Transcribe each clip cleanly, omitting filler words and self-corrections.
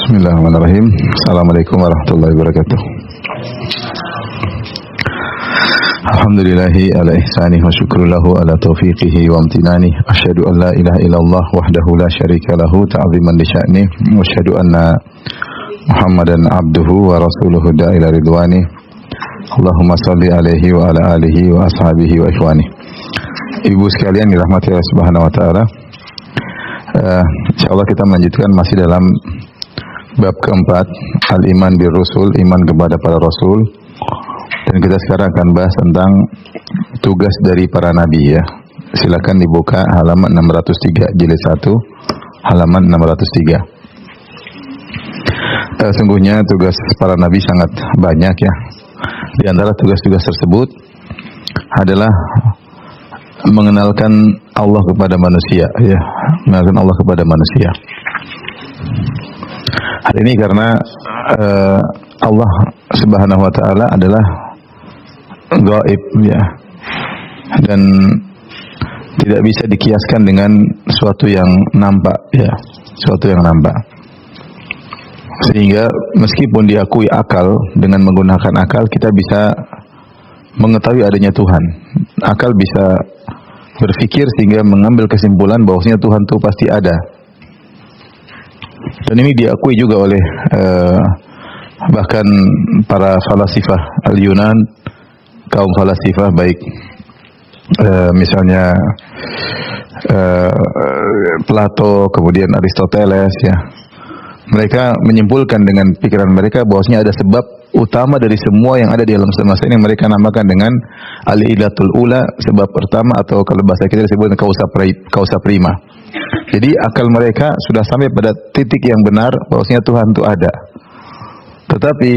Bismillahirrahmanirrahim. Assalamualaikum warahmatullahi wabarakatuh. Alhamdulillahi ala ihsanih wa syukru lahu ala taufiqihi wa amtinani. Asyhadu an la ilaha illallah wahdahu la syarika lahu ta'ziman li sya'nih. Wa asyhadu anna Muhammadan abduhu wa rasuluhu da'ila ridwani. Allahumma salli alaihi wa ala alihi wa ashabihi wa ikhwani. Ibu sekalian dirahmati Allah Subhanahu wa taala. Insyaallah kita melanjutkan masih dalam bab keempat, al-iman bir rusul, iman kepada para rasul. Dan kita sekarang akan bahas tentang tugas dari para nabi ya. Silakan dibuka halaman 603 jilid 1, halaman 603. Sungguhnya tugas para nabi sangat banyak ya. Di antara tugas-tugas tersebut adalah mengenalkan Allah kepada manusia ya, mengenalkan Allah kepada manusia. Hal ini karena Allah Subhanahu wa taala adalah gaib ya, dan tidak bisa dikiaskan dengan suatu yang nampak ya, suatu yang nampak. Sehingga meskipun diakui akal, dengan menggunakan akal kita bisa mengetahui adanya Tuhan. Akal bisa berpikir sehingga mengambil kesimpulan bahwasanya Tuhan itu pasti ada. Dan ini diakui juga oleh bahkan para falasifah al-Yunan, kaum falasifah baik misalnya Plato, kemudian Aristoteles ya. Mereka menyimpulkan dengan pikiran mereka bahwasanya ada sebab utama dari semua yang ada di alam semesta ini, mereka namakan dengan al-ilatul ula, sebab pertama, atau kalau bahasa kita disebut causa prima. Jadi akal mereka sudah sampai pada titik yang benar bahwasanya Tuhan itu ada. Tetapi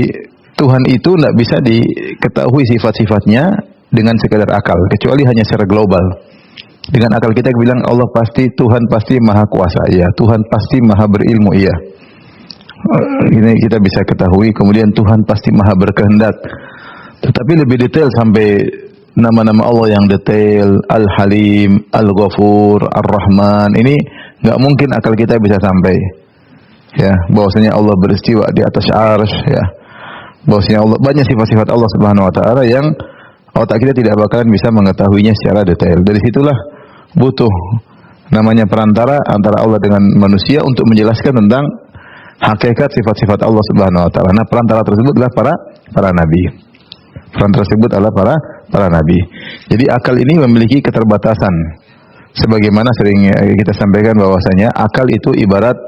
Tuhan itu tidak bisa diketahui sifat-sifatnya dengan sekadar akal, kecuali hanya secara global. Dengan akal kita bilang Allah pasti, Tuhan pasti maha kuasa, iya. Tuhan pasti maha berilmu, iya. Ini kita bisa ketahui. Kemudian Tuhan pasti maha berkehendak. Tetapi lebih detail sampai nama-nama Allah yang detail, Al-Halim, Al-Ghafur, Ar-Rahman, ini nggak mungkin akal kita bisa sampai. Ya, bahwasanya Allah beristiwa di atas arsy ya. Bahwasanya Allah, banyak sifat-sifat Allah Subhanahu wa taala yang otak kita tidak bakalan bisa mengetahuinya secara detail. Dari situlah butuh namanya perantara antara Allah dengan manusia untuk menjelaskan tentang hakikat sifat-sifat Allah Subhanahu wa taala. Nah, perantara tersebut adalah para nabi. Perantara tersebut adalah para nabi. Jadi akal ini memiliki keterbatasan. Sebagaimana sering kita sampaikan bahwasanya akal itu ibarat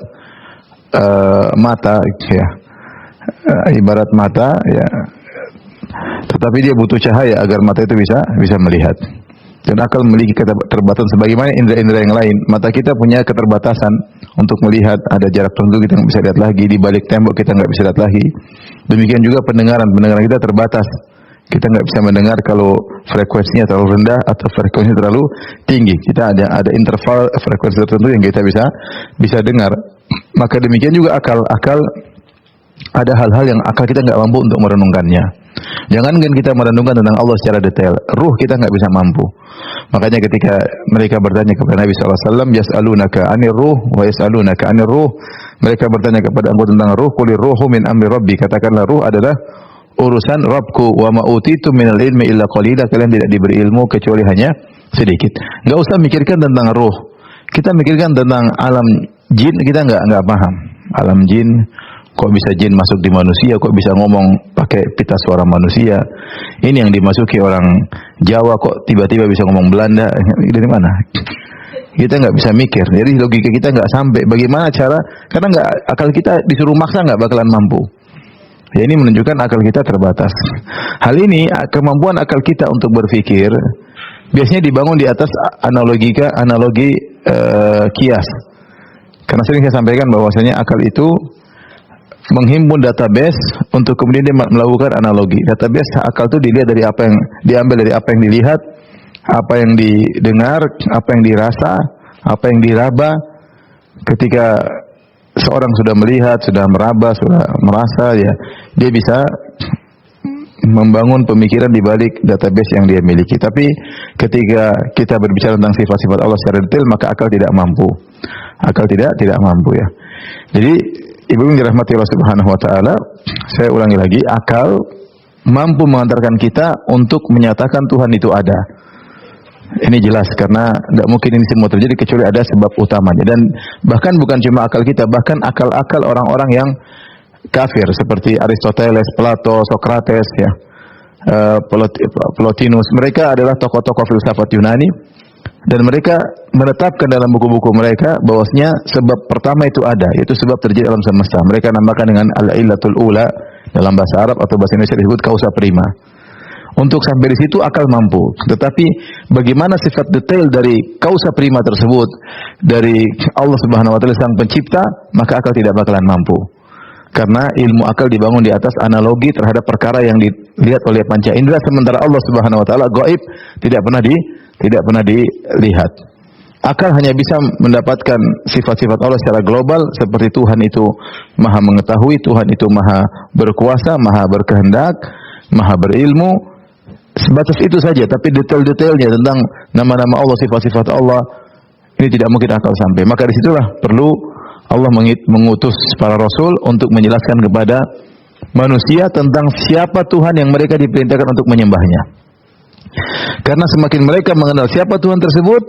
mata ya. Ibarat mata ya. Tetapi dia butuh cahaya agar mata itu bisa melihat. Dan akal memiliki keterbatasan sebagaimana indera-indera yang lain. Mata kita punya keterbatasan untuk melihat, ada jarak tertentu kita nggak bisa lihat lagi, di balik tembok kita nggak bisa lihat lagi. Demikian juga pendengaran kita terbatas. Kita nggak bisa mendengar kalau frekuensinya terlalu rendah atau frekuensinya terlalu tinggi. Kita ada interval frekuensi tertentu yang kita bisa dengar. Maka demikian juga akal ada hal-hal yang akal kita nggak mampu untuk merenungkannya. Jangankan kita merenungkan tentang Allah secara detail, ruh kita nggak bisa mampu. Makanya ketika mereka bertanya kepada Nabi SAW, yas'alunaka 'anir ruh wa yas'alunaka 'anir ruh, mereka bertanya kepada engkau tentang ruh, qulir ruhu min amri rabbi, katakanlah ruh adalah urusan Rabbku, wa ma utitu minal ilmi illa qalila, kalian tidak diberi ilmu kecuali hanya sedikit. Enggak usah mikirkan tentang ruh. Kita mikirkan tentang alam jin, kita enggak paham. Alam jin, kok bisa jin masuk di manusia, kok bisa ngomong pakai pita suara manusia. Ini yang dimasuki orang Jawa, kok tiba-tiba bisa ngomong Belanda, dari mana? Kita nggak bisa mikir, jadi logika kita nggak sampai. Bagaimana cara? Karena akal kita disuruh maksa nggak bakalan mampu. Ya, ini menunjukkan akal kita terbatas. Hal ini, kemampuan akal kita untuk berpikir biasanya dibangun di atas analogi kias. Karena sering saya sampaikan bahwasanya akal itu menghimpun database untuk kemudian dia melakukan analogi. Database akal itu dilihat dari apa yang diambil, dari apa yang dilihat, apa yang didengar, apa yang dirasa, apa yang diraba. Ketika seorang sudah melihat, sudah meraba, sudah merasa, ya dia bisa membangun pemikiran di balik database yang dia miliki. Tapi ketika kita berbicara tentang sifat-sifat Allah secara detail, maka akal tidak mampu. Akal tidak mampu ya. Jadi Ibu yang dirahmati Allah Subhanahu wa taala, saya ulangi lagi, akal mampu mengantarkan kita untuk menyatakan Tuhan itu ada. Ini jelas karena tidak mungkin ini semua terjadi kecuali ada sebab utamanya. Dan bahkan bukan cuma akal kita, bahkan akal-akal orang-orang yang kafir seperti Aristoteles, Plato, Socrates, ya, Plotinus. Mereka adalah tokoh-tokoh filsafat Yunani dan mereka menetapkan dalam buku-buku mereka bahwasanya sebab pertama itu ada, yaitu sebab terjadi alam semesta. Mereka namakan dengan al-illatul ula dalam bahasa Arab atau bahasa Indonesia disebut causa prima. Untuk sampai di situ akal mampu, tetapi bagaimana sifat detail dari causa prima tersebut dari Allah Subhanahu wa taala sang pencipta, maka akal tidak bakalan mampu. Karena ilmu akal dibangun di atas analogi terhadap perkara yang dilihat oleh panca indera, sementara Allah Subhanahu wa taala gaib, tidak pernah dilihat. Akal hanya bisa mendapatkan sifat-sifat Allah secara global, seperti Tuhan itu Maha mengetahui, Tuhan itu Maha berkuasa, Maha berkehendak, Maha berilmu. Sebatas itu saja, tapi detail-detailnya tentang nama-nama Allah, sifat-sifat Allah, ini tidak mungkin akal sampai. Maka disitulah perlu Allah mengutus para rasul untuk menjelaskan kepada manusia tentang siapa Tuhan yang mereka diperintahkan untuk menyembahnya. Karena semakin mereka mengenal siapa Tuhan tersebut,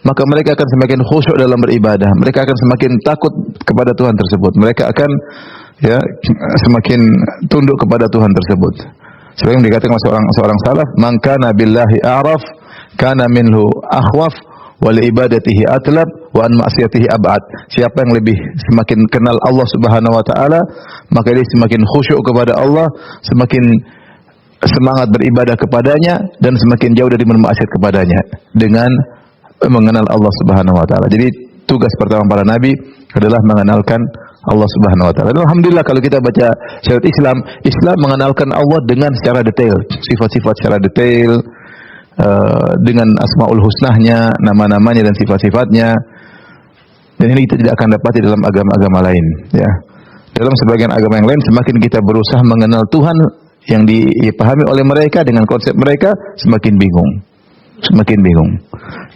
maka mereka akan semakin khusyuk dalam beribadah. Mereka akan semakin takut kepada Tuhan tersebut. Mereka akan semakin tunduk kepada Tuhan tersebut. Seperti yang dikatakan seorang salaf, "Man kana billahi a'raf, kana minhu akhwaf, wa li ibadatihi atlab, wa an ma'siyatihi ab'ad." Siapa yang lebih semakin kenal Allah Subhanahu wa taala, maka dia semakin khusyuk kepada Allah, semakin semangat beribadah kepadanya dan semakin jauh dari bermaksiat kepadanya dengan mengenal Allah Subhanahu wa taala. Jadi tugas pertama para nabi adalah mengenalkan Allah Subhanahu wa taala. Dan alhamdulillah kalau kita baca syariat Islam mengenalkan Allah dengan secara detail, sifat-sifat secara detail, dengan asmaul husnahnya, nama-namanya dan sifat-sifatnya. Dan ini kita tidak akan dapati dalam agama-agama lain, ya. Dalam sebagian agama yang lain, semakin kita berusaha mengenal Tuhan yang dipahami oleh mereka dengan konsep mereka, semakin bingung.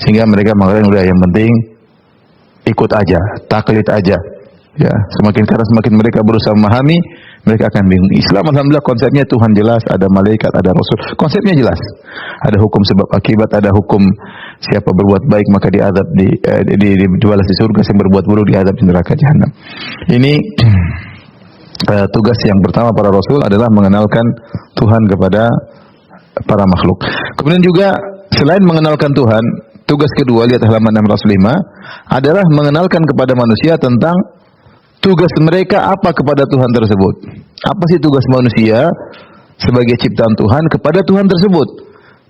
Sehingga mereka mengatakan udah yang penting ikut aja, taklid aja. Ya, semakin mereka berusaha memahami, mereka akan bingung. Islam alhamdulillah konsepnya Tuhan jelas, ada malaikat, ada rasul. Konsepnya jelas. Ada hukum sebab akibat, ada hukum siapa berbuat baik maka diazab dibalas di surga, yang berbuat buruk diazab di neraka jahanam. Ini tugas yang pertama para rasul adalah mengenalkan Tuhan kepada para makhluk. Kemudian juga selain mengenalkan Tuhan, tugas kedua, lihat halaman 605, adalah mengenalkan kepada manusia tentang tugas mereka apa kepada Tuhan tersebut. Apa sih tugas manusia sebagai ciptaan Tuhan kepada Tuhan tersebut?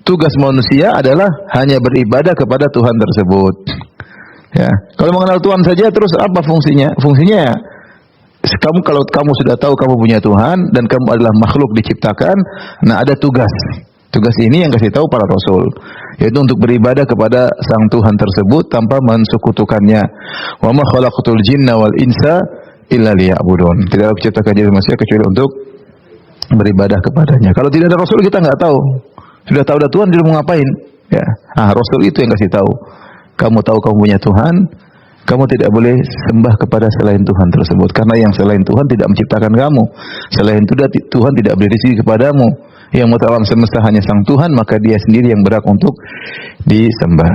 Tugas manusia adalah hanya beribadah kepada Tuhan tersebut. Ya, kalau mengenal Tuhan saja terus apa fungsinya? Fungsinya kalau kamu sudah tahu kamu punya Tuhan dan kamu adalah makhluk diciptakan, nah ada tugas. Tugas ini yang kasih tahu para rasul, yaitu untuk beribadah kepada sang Tuhan tersebut tanpa mensekutukannya. Wa ma khalaqatul jinna wal insa illa liya'budun. Tidak ada ciptakan jin manusia kecuali untuk beribadah kepadanya. Kalau tidak ada rasul kita nggak tahu. Sudah tahu ada Tuhan, dia mau ngapain? Ya, rasul itu yang kasih tahu. Kamu tahu kamu punya Tuhan, kamu tidak boleh sembah kepada selain Tuhan tersebut, karena yang selain Tuhan tidak menciptakan kamu. Selain itu Tuhan tidak beri rezeki kepadamu. Yang mutlak alam semesta hanya sang Tuhan, maka dia sendiri yang berhak untuk disembah.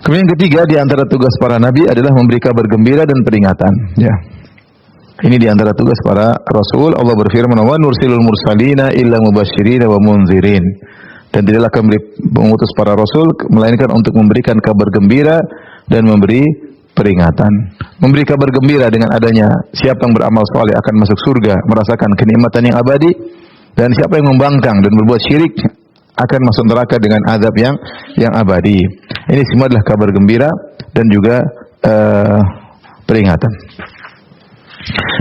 Kemudian yang ketiga di antara tugas para nabi adalah memberi kabar gembira dan peringatan. Ya. Ini di antara tugas para rasul. Allah berfirman, "Wa nursilul mursalina illa mubasysyirin wa mundzirin." Dan tidaklah kami mengutus para rasul melainkan untuk memberikan kabar gembira dan memberi peringatan. Memberi kabar gembira dengan adanya siapa yang beramal saleh akan masuk surga, merasakan kenikmatan yang abadi. Dan siapa yang membangkang dan berbuat syirik akan masuk neraka dengan azab yang abadi. Ini semua adalah kabar gembira dan juga peringatan.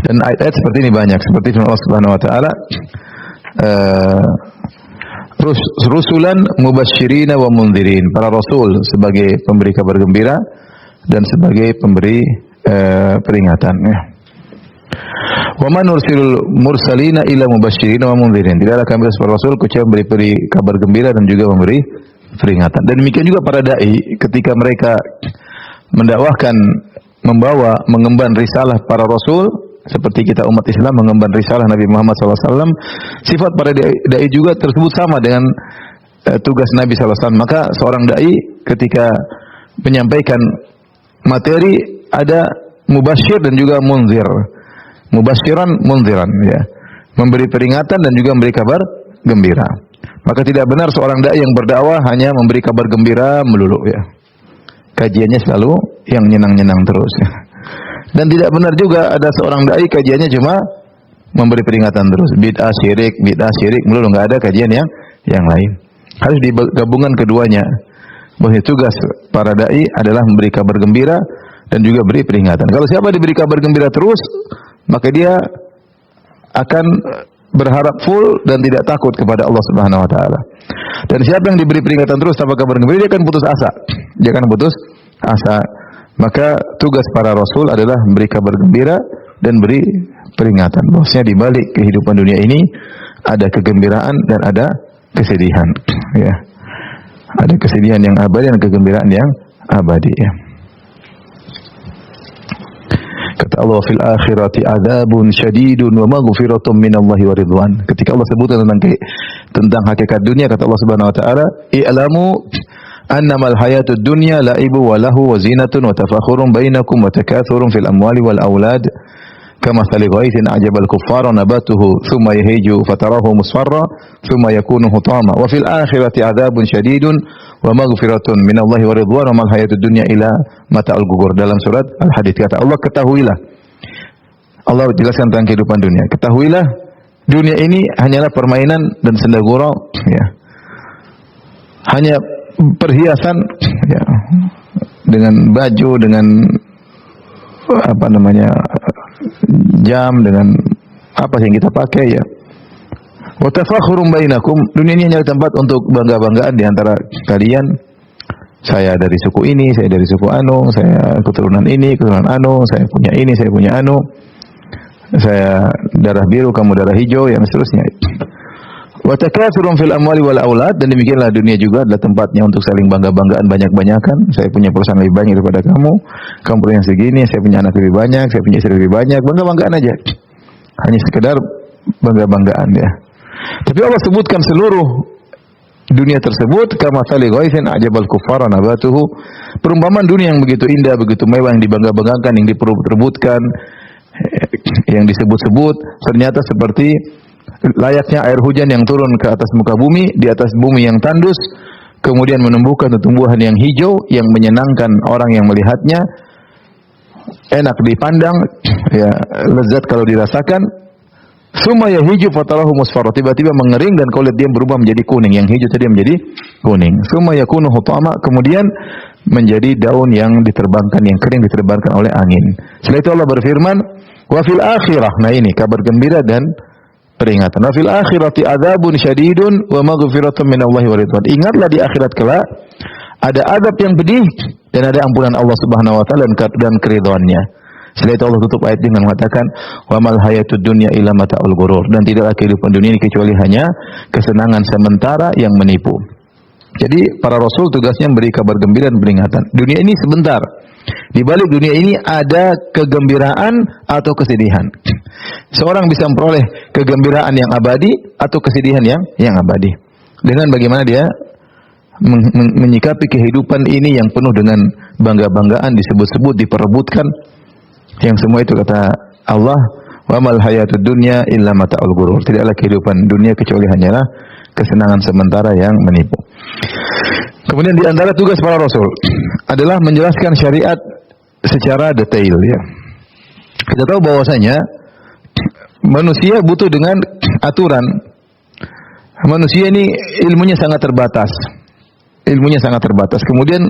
Dan ayat-ayat seperti ini banyak, seperti firman Allah Subhanahu wa taala, rusulan mubasysyirin wa mundzirin, para rasul sebagai pemberi kabar gembira dan sebagai pemberi peringatan, ya. Wa man nursilul mursalina illa mubasysyirin wa mundzirin. Tidaklah kami utus para rasul kecuali memberi kabar gembira dan juga memberi peringatan. Dan demikian juga para dai ketika mereka mendakwahkan, mengemban risalah para rasul, seperti kita umat Islam mengemban risalah Nabi Muhammad SAW, sifat para dai juga tersebut sama dengan tugas Nabi SAW. Maka seorang dai ketika menyampaikan materi ada mubasyir dan juga munzir. Mubasyiran, munziran, ya. Memberi peringatan dan juga memberi kabar gembira. Maka tidak benar seorang dai yang berdakwah hanya memberi kabar gembira melulu, ya. Kajiannya selalu yang nyenang-nyenang terus, ya. Dan tidak benar juga ada seorang dai kajiannya cuma memberi peringatan terus, bid'ah syirik melulu, enggak ada kajian yang lain. Harus digabungkan keduanya. Bahwa tugas para dai adalah memberi kabar gembira dan juga beri peringatan. Kalau siapa diberi kabar gembira terus, maka dia akan berharap full dan tidak takut kepada Allah Subhanahu wa taala. Dan siapa yang diberi peringatan terus tanpa kabar gembira, dia akan putus asa. Dia akan putus asa. Maka tugas para rasul adalah memberi kabar gembira dan beri peringatan. Bahwasanya di balik kehidupan dunia ini ada kegembiraan dan ada kesedihan, ya. Ada kesedihan yang abadi dan kegembiraan yang abadi, ya. Kata Allah, fil akhirati adzabun syadidun wa maghfiratun minallahi wa ridwan. Ketika Allah sebutkan tentang hakikat dunia, kata Allah Subhanahu wa taala, i'lamu annamal hayatud dunya la'ibu wa lahu wa zinatun wa tafakhurun bainakum wa takathurun fil amwali wal aulad kamathali ghaithin a'jabal kuffara nabatuhu thumma yahiju fatarahu musfarra thumma yakunu hutama wa fil akhirati adzabun syadidun wa maghfiratun minallahi wa ridwan wa mal hayatud dunya ila mata'ul ghurur. Dalam surat Al-Hadid kata Allah, ketahuilah, Allah jelaskan tentang kehidupan dunia, ketahuilah dunia ini hanyalah permainan dan senda gurau, ya. Hanya perhiasan, ya, dengan baju, dengan apa namanya, jam, dengan apa yang kita pakai, ya. Wa tafakhurum bainakum, dunia ini hanya tempat untuk bangga-banggaan di antara kalian. Saya dari suku ini, saya dari suku anu, saya keturunan ini, keturunan anu, saya punya ini, saya punya anu. Saya darah biru, kamu darah hijau, yang seterusnya. Wa takathurun fil amwali wal aulad, dan demikianlah dunia juga adalah tempatnya untuk saling bangga-banggaan, banyak-banyakan. Saya punya perusahaan lebih banyak daripada kamu, kamu punya segini, saya punya anak lebih banyak, saya punya istri lebih banyak, bangga-banggaan aja. Hanya sekedar bangga-banggaan, ya. Tapi Allah sebutkan seluruh dunia tersebut kamathali ghaithin a'jabal kuffara nabatuhu, perumpamaan dunia yang begitu indah, begitu mewah, yang dibangga-banggakan, yang diperebutkan, yang disebut-sebut, ternyata seperti layaknya air hujan yang turun ke atas muka bumi, di atas bumi yang tandus, kemudian menumbuhkan tumbuhan yang hijau yang menyenangkan orang yang melihatnya, enak dipandang, ya, lezat kalau dirasakan. Summa yahiju fatarahu musfarra, tiba-tiba mengering dan kau lihat dia berubah menjadi kuning, yang hijau tadi menjadi kuning. Summa yakunu hutama, kemudian menjadi daun yang diterbangkan, yang kering diterbangkan oleh angin. Setelah itu Allah berfirman, wa fil akhirah, nah ini kabar gembira dan peringatan. Wa fil akhirati adzabun syadidun wa maghfiratun minallahi wa ridwan. Ingatlah di akhirat kelak ada azab yang pedih dan ada ampunan Allah Subhanahu wa taala dan keridhaannya. Setelah itu Allah tutup ayat dengan mengatakan, wa mal hayatud dunya illa mata'ul ghurur, dan tidaklah kehidupan dunia ini kecuali hanya kesenangan sementara yang menipu. Jadi para rasul tugasnya memberi kabar gembira dan peringatan. Dunia ini sebentar. Di balik dunia ini ada kegembiraan atau kesedihan. Seorang bisa memperoleh kegembiraan yang abadi atau kesedihan yang abadi. Dengan bagaimana dia menyikapi kehidupan ini yang penuh dengan bangga-banggaan, disebut-sebut, diperebutkan. Yang semua itu kata Allah, wa mal hayatud dunya illa mata'ul ghurur. Tidaklah kehidupan dunia kecuali hanyalah kesenangan sementara yang menipu. Kemudian di antara tugas para rasul adalah menjelaskan syariat secara detail, ya. Kita tahu bahwasanya manusia butuh dengan aturan. Manusia ini ilmunya sangat terbatas. Ilmunya sangat terbatas. Kemudian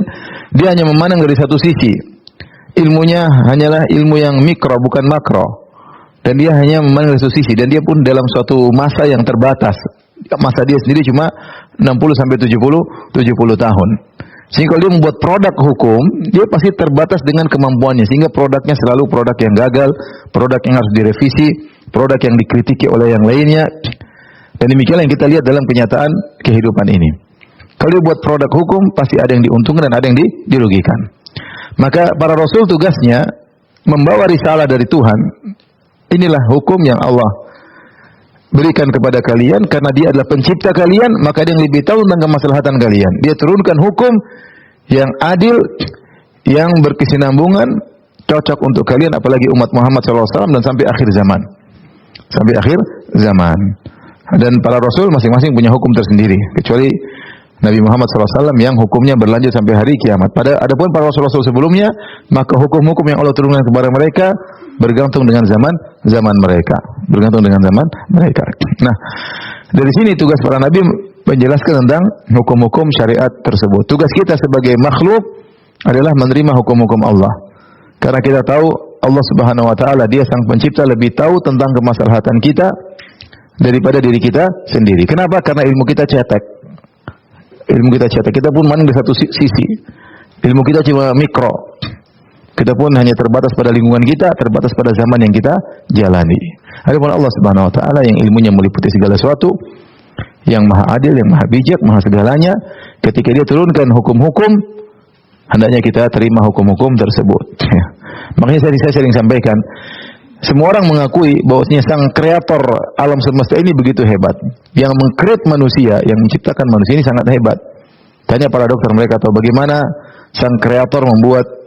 dia hanya memandang dari satu sisi. Ilmunya hanyalah ilmu yang mikro, bukan makro. Dan dia hanya memandang dari satu sisi. Dan dia pun dalam suatu masa yang terbatas. Masa dia sendiri cuma 60 sampai 70 tahun. Sehingga kalau dia membuat produk hukum, dia pasti terbatas dengan kemampuannya. Sehingga produknya selalu produk yang gagal, produk yang harus direvisi, produk yang dikritiki oleh yang lainnya. Dan demikianlah yang kita lihat dalam kenyataan kehidupan ini. Kalau dia buat produk hukum, pasti ada yang diuntungkan dan ada yang dirugikan. Maka para rasul tugasnya membawa risalah dari Tuhan Inilah hukum yang Allah berikan kepada kalian karena Dia adalah pencipta kalian, maka Dia yang lebih tahu tentang kemaslahatan kalian. Dia turunkan hukum yang adil, yang berkesinambungan, cocok untuk kalian, apalagi umat Muhammad SAW dan sampai akhir zaman. Sampai akhir zaman. Dan para rasul masing-masing punya hukum tersendiri, kecuali Nabi Muhammad SAW yang hukumnya berlanjut sampai hari kiamat. Adapun para rasul-rasul sebelumnya, maka hukum-hukum yang Allah turunkan kepada mereka bergantung dengan zaman mereka. Bergantung dengan zaman mereka. Nah, dari sini tugas para nabi menjelaskan tentang hukum-hukum syariat tersebut. Tugas kita sebagai makhluk adalah menerima hukum-hukum Allah. Karena kita tahu Allah Subhanahu wa taala, Dia sang pencipta, lebih tahu tentang kemaslahatan kita daripada diri kita sendiri. Kenapa? Karena ilmu kita cetek. Ilmu kita cetek. Kita pun mandang di satu sisi. Ilmu kita cuma mikro. Kita pun hanya terbatas pada lingkungan kita, terbatas pada zaman yang kita jalani. Adapun Allah Subhanahu wa taala yang ilmunya meliputi segala sesuatu, yang maha adil, yang maha bijak, maha segalanya, ketika Dia turunkan hukum-hukum, hendaknya kita terima hukum-hukum tersebut. Makanya saya sering sampaikan, semua orang mengakui bahwasanya sang kreator alam semesta ini begitu hebat. Yang mengkreat manusia, yang menciptakan manusia ini sangat hebat. Tanya para dokter, mereka tahu bagaimana sang kreator membuat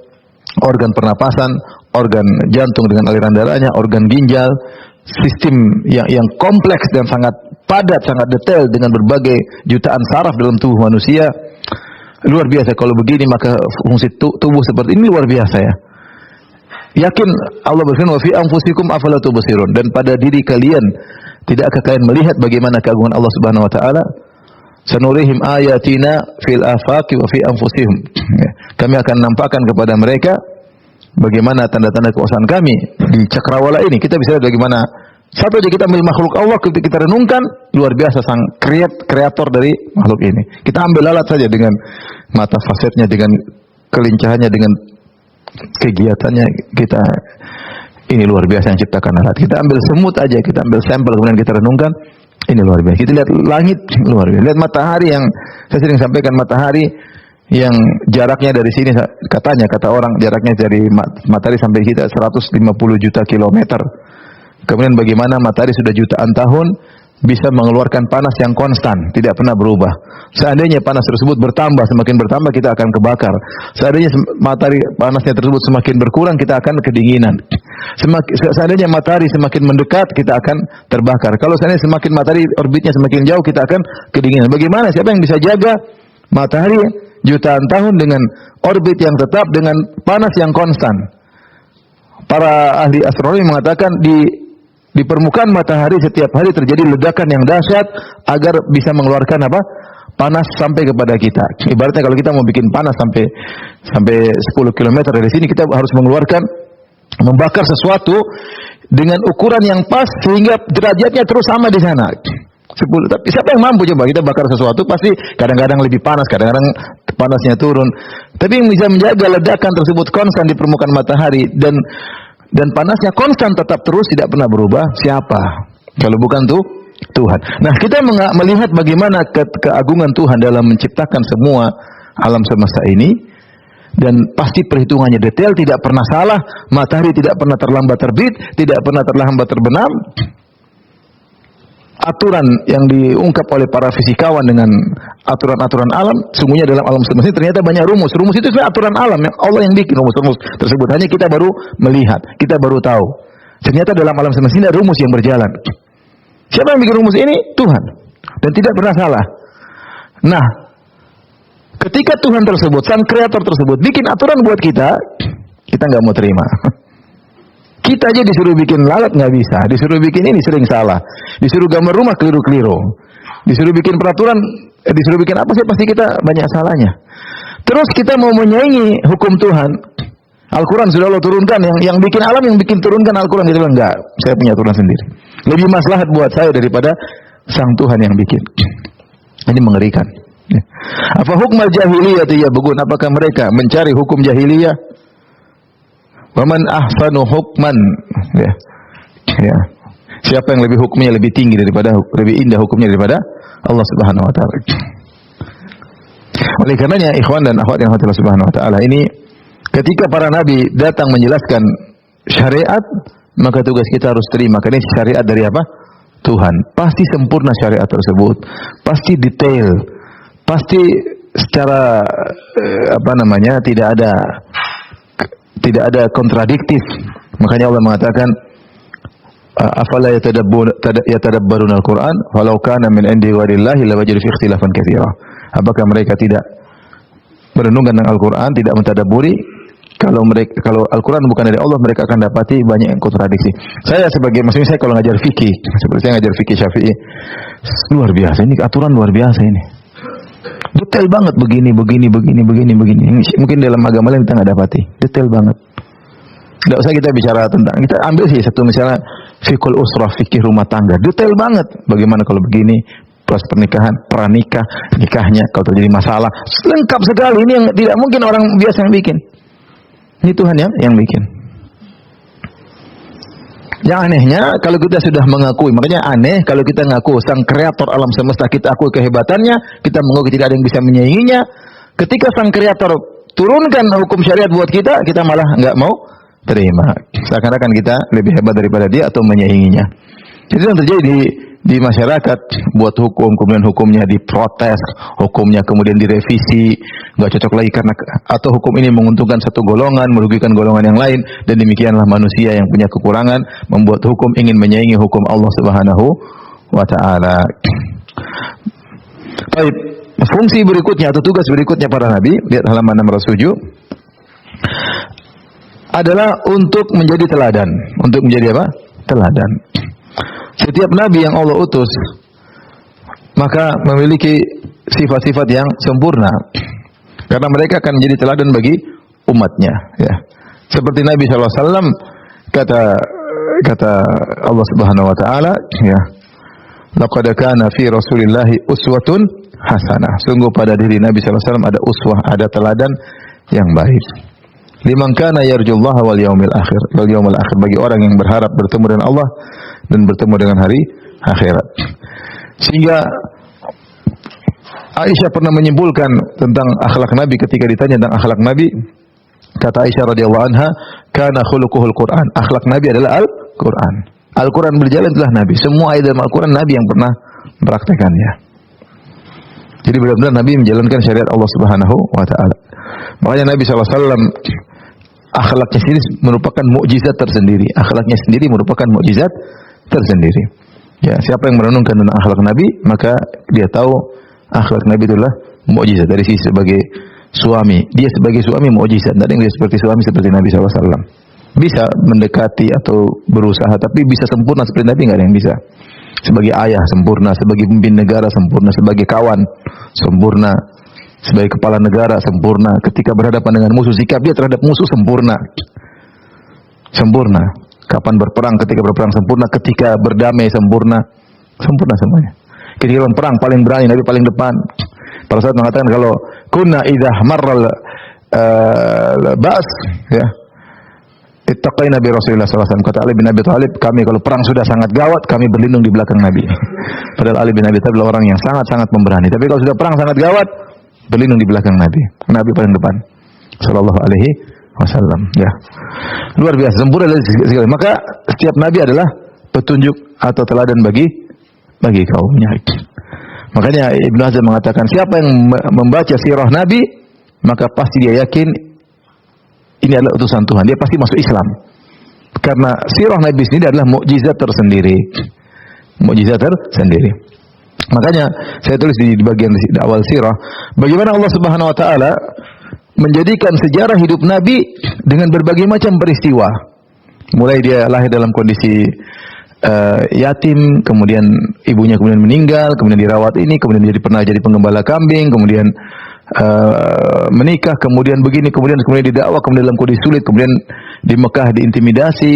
organ pernapasan, organ jantung dengan aliran darahnya, organ ginjal, sistem yang kompleks dan sangat padat, sangat detail dengan berbagai jutaan saraf dalam tubuh manusia. Luar biasa. Kalau begini maka fungsi tubuh seperti ini luar biasa ya. Yakin Allah berfirman, wa fi anfusikum afala tubsirun, dan pada diri kalian tidakkah kalian melihat bagaimana keagungan Allah Subhanahu wa taala? Sanurihim ayatina fil afaqi wa fi anfusihim. Kami akan nampakkan kepada mereka bagaimana tanda-tanda kekuasaan kami di cakrawala ini. Kita bisa lihat bagaimana satu aja kita ambil makhluk Allah, kita renungkan, luar biasa sang kreator dari makhluk ini. Kita ambil lalat saja dengan mata fasetnya, dengan kelincahannya, dengan kegiatannya, kita ini luar biasa yang ciptakan alat. Kita ambil semut aja, kita ambil sampel kemudian kita renungkan, ini luar biasa. Kita lihat langit, luar biasa. Lihat matahari yang saya sering sampaikan, matahari yang jaraknya dari sini, kata orang jaraknya dari matahari sampai kita 150 juta kilometer. Kemudian bagaimana matahari sudah jutaan tahun bisa mengeluarkan panas yang konstan, tidak pernah berubah. Seandainya panas tersebut bertambah, semakin bertambah kita akan kebakar. Seandainya matahari panasnya tersebut semakin berkurang, kita akan kedinginan. Seandainya matahari semakin mendekat, kita akan terbakar. Kalau seandainya semakin matahari orbitnya semakin jauh, kita akan kedinginan. Bagaimana? Siapa yang bisa jaga matahari jutaan tahun dengan orbit yang tetap, dengan panas yang konstan? Para ahli astronomi mengatakan di permukaan matahari setiap hari terjadi ledakan yang dahsyat agar bisa mengeluarkan panas sampai kepada kita. Ibaratnya kalau kita mau bikin panas sampai 10 km dari sini, kita harus membakar sesuatu dengan ukuran yang pas sehingga derajatnya terus sama di sana. 10. Tapi siapa yang mampu coba kita bakar sesuatu? Pasti kadang-kadang lebih panas, kadang-kadang panasnya turun. Tapi yang bisa menjaga ledakan tersebut konstan di permukaan matahari dan panasnya konstan tetap terus tidak pernah berubah, siapa? Kalau bukan Tuhan. Nah, kita melihat bagaimana keagungan Tuhan dalam menciptakan semua alam semesta ini, dan pasti perhitungannya detail, tidak pernah salah. Matahari tidak pernah terlambat terbit, tidak pernah terlambat terbenam. Aturan yang diungkap oleh para fisikawan dengan aturan-aturan alam, sungguhnya dalam alam semesta ini ternyata banyak rumus. Rumus itu sebenarnya aturan alam yang Allah yang bikin rumus-rumus tersebut. Hanya kita baru melihat, kita baru tahu. Ternyata dalam alam semesta ini ada rumus yang berjalan. Siapa yang bikin rumus ini? Tuhan. Dan tidak pernah salah. Nah, ketika Tuhan tersebut, sang kreator tersebut bikin aturan buat kita nggak mau terima. Kita aja disuruh bikin lalat nggak bisa, disuruh bikin ini sering salah, disuruh gambar rumah keliru-keliru, disuruh bikin peraturan, disuruh bikin apa sih pasti kita banyak salahnya. Terus kita mau menyaingi hukum Tuhan. Al-Quran sudah Allah turunkan, yang bikin alam, yang bikin turunkan Al-Quran. Kita bilang enggak, saya punya aturan sendiri. Lebih maslahat buat saya daripada sang Tuhan yang bikin. Ini mengerikan. Apa hukum jahiliyah ya begun? Apakah mereka mencari hukum jahiliyah? Waman ahsanu hukman, ya. Siapa yang lebih hukumnya lebih tinggi lebih indah hukumnya daripada Allah Subhanahu wa taala. Oleh karenanya ikhwan dan akhwat yang Allah Subhanahu wa taala, ini ketika para nabi datang menjelaskan syariat, maka tugas kita harus terima. Karena ini syariat dari apa? Tuhan. Pasti sempurna syariat tersebut. Pasti detail. Pasti secara tidak ada kontradiktif. Makanya Allah mengatakan, afala yatadabbaruna al-Qur'an walau kana min indi ghayrillahi lawajadu fi ikhtilafan katsira. Apakah mereka tidak merenungkan tentang Al-Qur'an, tidak mentadabburi? Kalau Al-Quran bukan dari Allah, mereka akan dapati banyak yang kontradiksi. Saya maksudnya saya kalau ngajar fikih, seperti saya ngajar fikih Syafi'i, luar biasa. Ini aturan luar biasa ini. Detail banget begini. Mungkin dalam agama lain kita nggak dapati. Detail banget. Tidak usah kita bicara tentang, kita ambil sih satu misalnya fikul usrah, fikih rumah tangga. Detail banget. Bagaimana kalau begini, proses pernikahan, pranikah, nikahnya, kalau terjadi masalah. Lengkap sekali. Ini yang tidak mungkin orang biasa yang bikin. Ini Tuhan yang bikin. Yang anehnya kalau kita sudah mengakui, makanya aneh kalau kita ngaku sang kreator alam semesta, kita akui kehebatannya, kita mengakui tidak ada yang bisa menyainginya. Ketika sang kreator turunkan hukum syariat buat kita, kita malah nggak mau terima. Seakan-akan kita lebih hebat daripada dia atau menyainginya. Jadi yang terjadi di masyarakat, buat hukum, kemudian hukumnya diprotes, hukumnya kemudian direvisi, nggak cocok lagi karena atau hukum ini menguntungkan satu golongan, merugikan golongan yang lain, dan demikianlah manusia yang punya kekurangan membuat hukum ingin menyaingi hukum Allah Subhanahu wa taala. Baik, fungsi berikutnya atau tugas berikutnya para nabi, lihat halaman 607, adalah untuk menjadi teladan. Untuk menjadi apa? Teladan. Setiap nabi yang Allah utus maka memiliki sifat-sifat yang sempurna karena mereka akan menjadi teladan bagi umatnya, ya. Seperti Nabi SAW kata Allah Subhanahu wa taala, ya, laqad kana fi Rasulillahi uswatun hasanah. Sungguh pada diri Nabi SAW ada uswah, ada teladan yang baik. Liman kana yarjullaha wal yaumil akhir. Wal yaumil akhir, bagi orang yang berharap bertemu dengan Allah dan bertemu dengan hari akhirat. Sehingga Aisyah pernah menyimpulkan tentang akhlak Nabi ketika ditanya tentang akhlak Nabi. Kata Aisyah radhiyallahu anha, kana khuluquhul Quran. Akhlak Nabi adalah Al-Quran. Al-Quran berjalan itulah Nabi. Semua ayat dalam Al-Quran Nabi yang pernah mempraktekannya. Jadi benar-benar Nabi menjalankan syariat Allah Subhanahu wa taala. Makanya Nabi SAW akhlaknya sendiri merupakan mukjizat tersendiri. Akhlaknya sendiri merupakan mukjizat tersendiri. Ya, siapa yang merenungkan tentang akhlak Nabi, maka dia tahu akhlak Nabi itulah mukjizat dari sisi sebagai suami. Dia sebagai suami mukjizat. Tidak ada yang dia seperti suami seperti Nabi SAW. Bisa mendekati atau berusaha, tapi bisa sempurna seperti Nabi nggak ada yang bisa. Sebagai ayah sempurna, sebagai pemimpin negara sempurna, sebagai kawan sempurna, sebagai kepala negara sempurna. Ketika berhadapan dengan musuh, sikap dia terhadap musuh sempurna. Sempurna. Kapan berperang, ketika berperang sempurna, ketika berdamai sempurna. Sempurna semuanya. Ketika perang paling berani, Nabi paling depan. Para sahabat mengatakan kalau kunna idza marral ba's, ya, ittaqaina bi Rasulillah sallallahu alaihi wasallam. Kata Ali bin Abi Thalib, kami kalau perang sudah sangat gawat, kami berlindung di belakang Nabi. Padahal Ali bin Abi Thalib adalah orang yang sangat-sangat pemberani. Tapi kalau sudah perang sangat gawat, berlindung di belakang Nabi. Nabi paling depan. Sallallahu alaihi wasallam, ya. Luar biasa, sempurna dari segala. Maka setiap nabi adalah petunjuk atau teladan bagi kaumnya. Makanya Ibnu Hazm mengatakan, siapa yang membaca sirah Nabi, maka pasti dia yakin ini adalah utusan Tuhan. Dia pasti masuk Islam. Karena sirah Nabi sendiri adalah mukjizat tersendiri. Mukjizat tersendiri. Makanya saya tulis di bagian di awal sirah, bagaimana Allah Subhanahu wa taala menjadikan sejarah hidup Nabi dengan berbagai macam peristiwa. Mulai dia lahir dalam kondisi yatim, kemudian ibunya kemudian meninggal, kemudian dirawat ini, kemudian pernah jadi penggembala kambing, kemudian menikah, kemudian begini, kemudian didakwa, kemudian dalam kondisi sulit, kemudian di Mekah diintimidasi,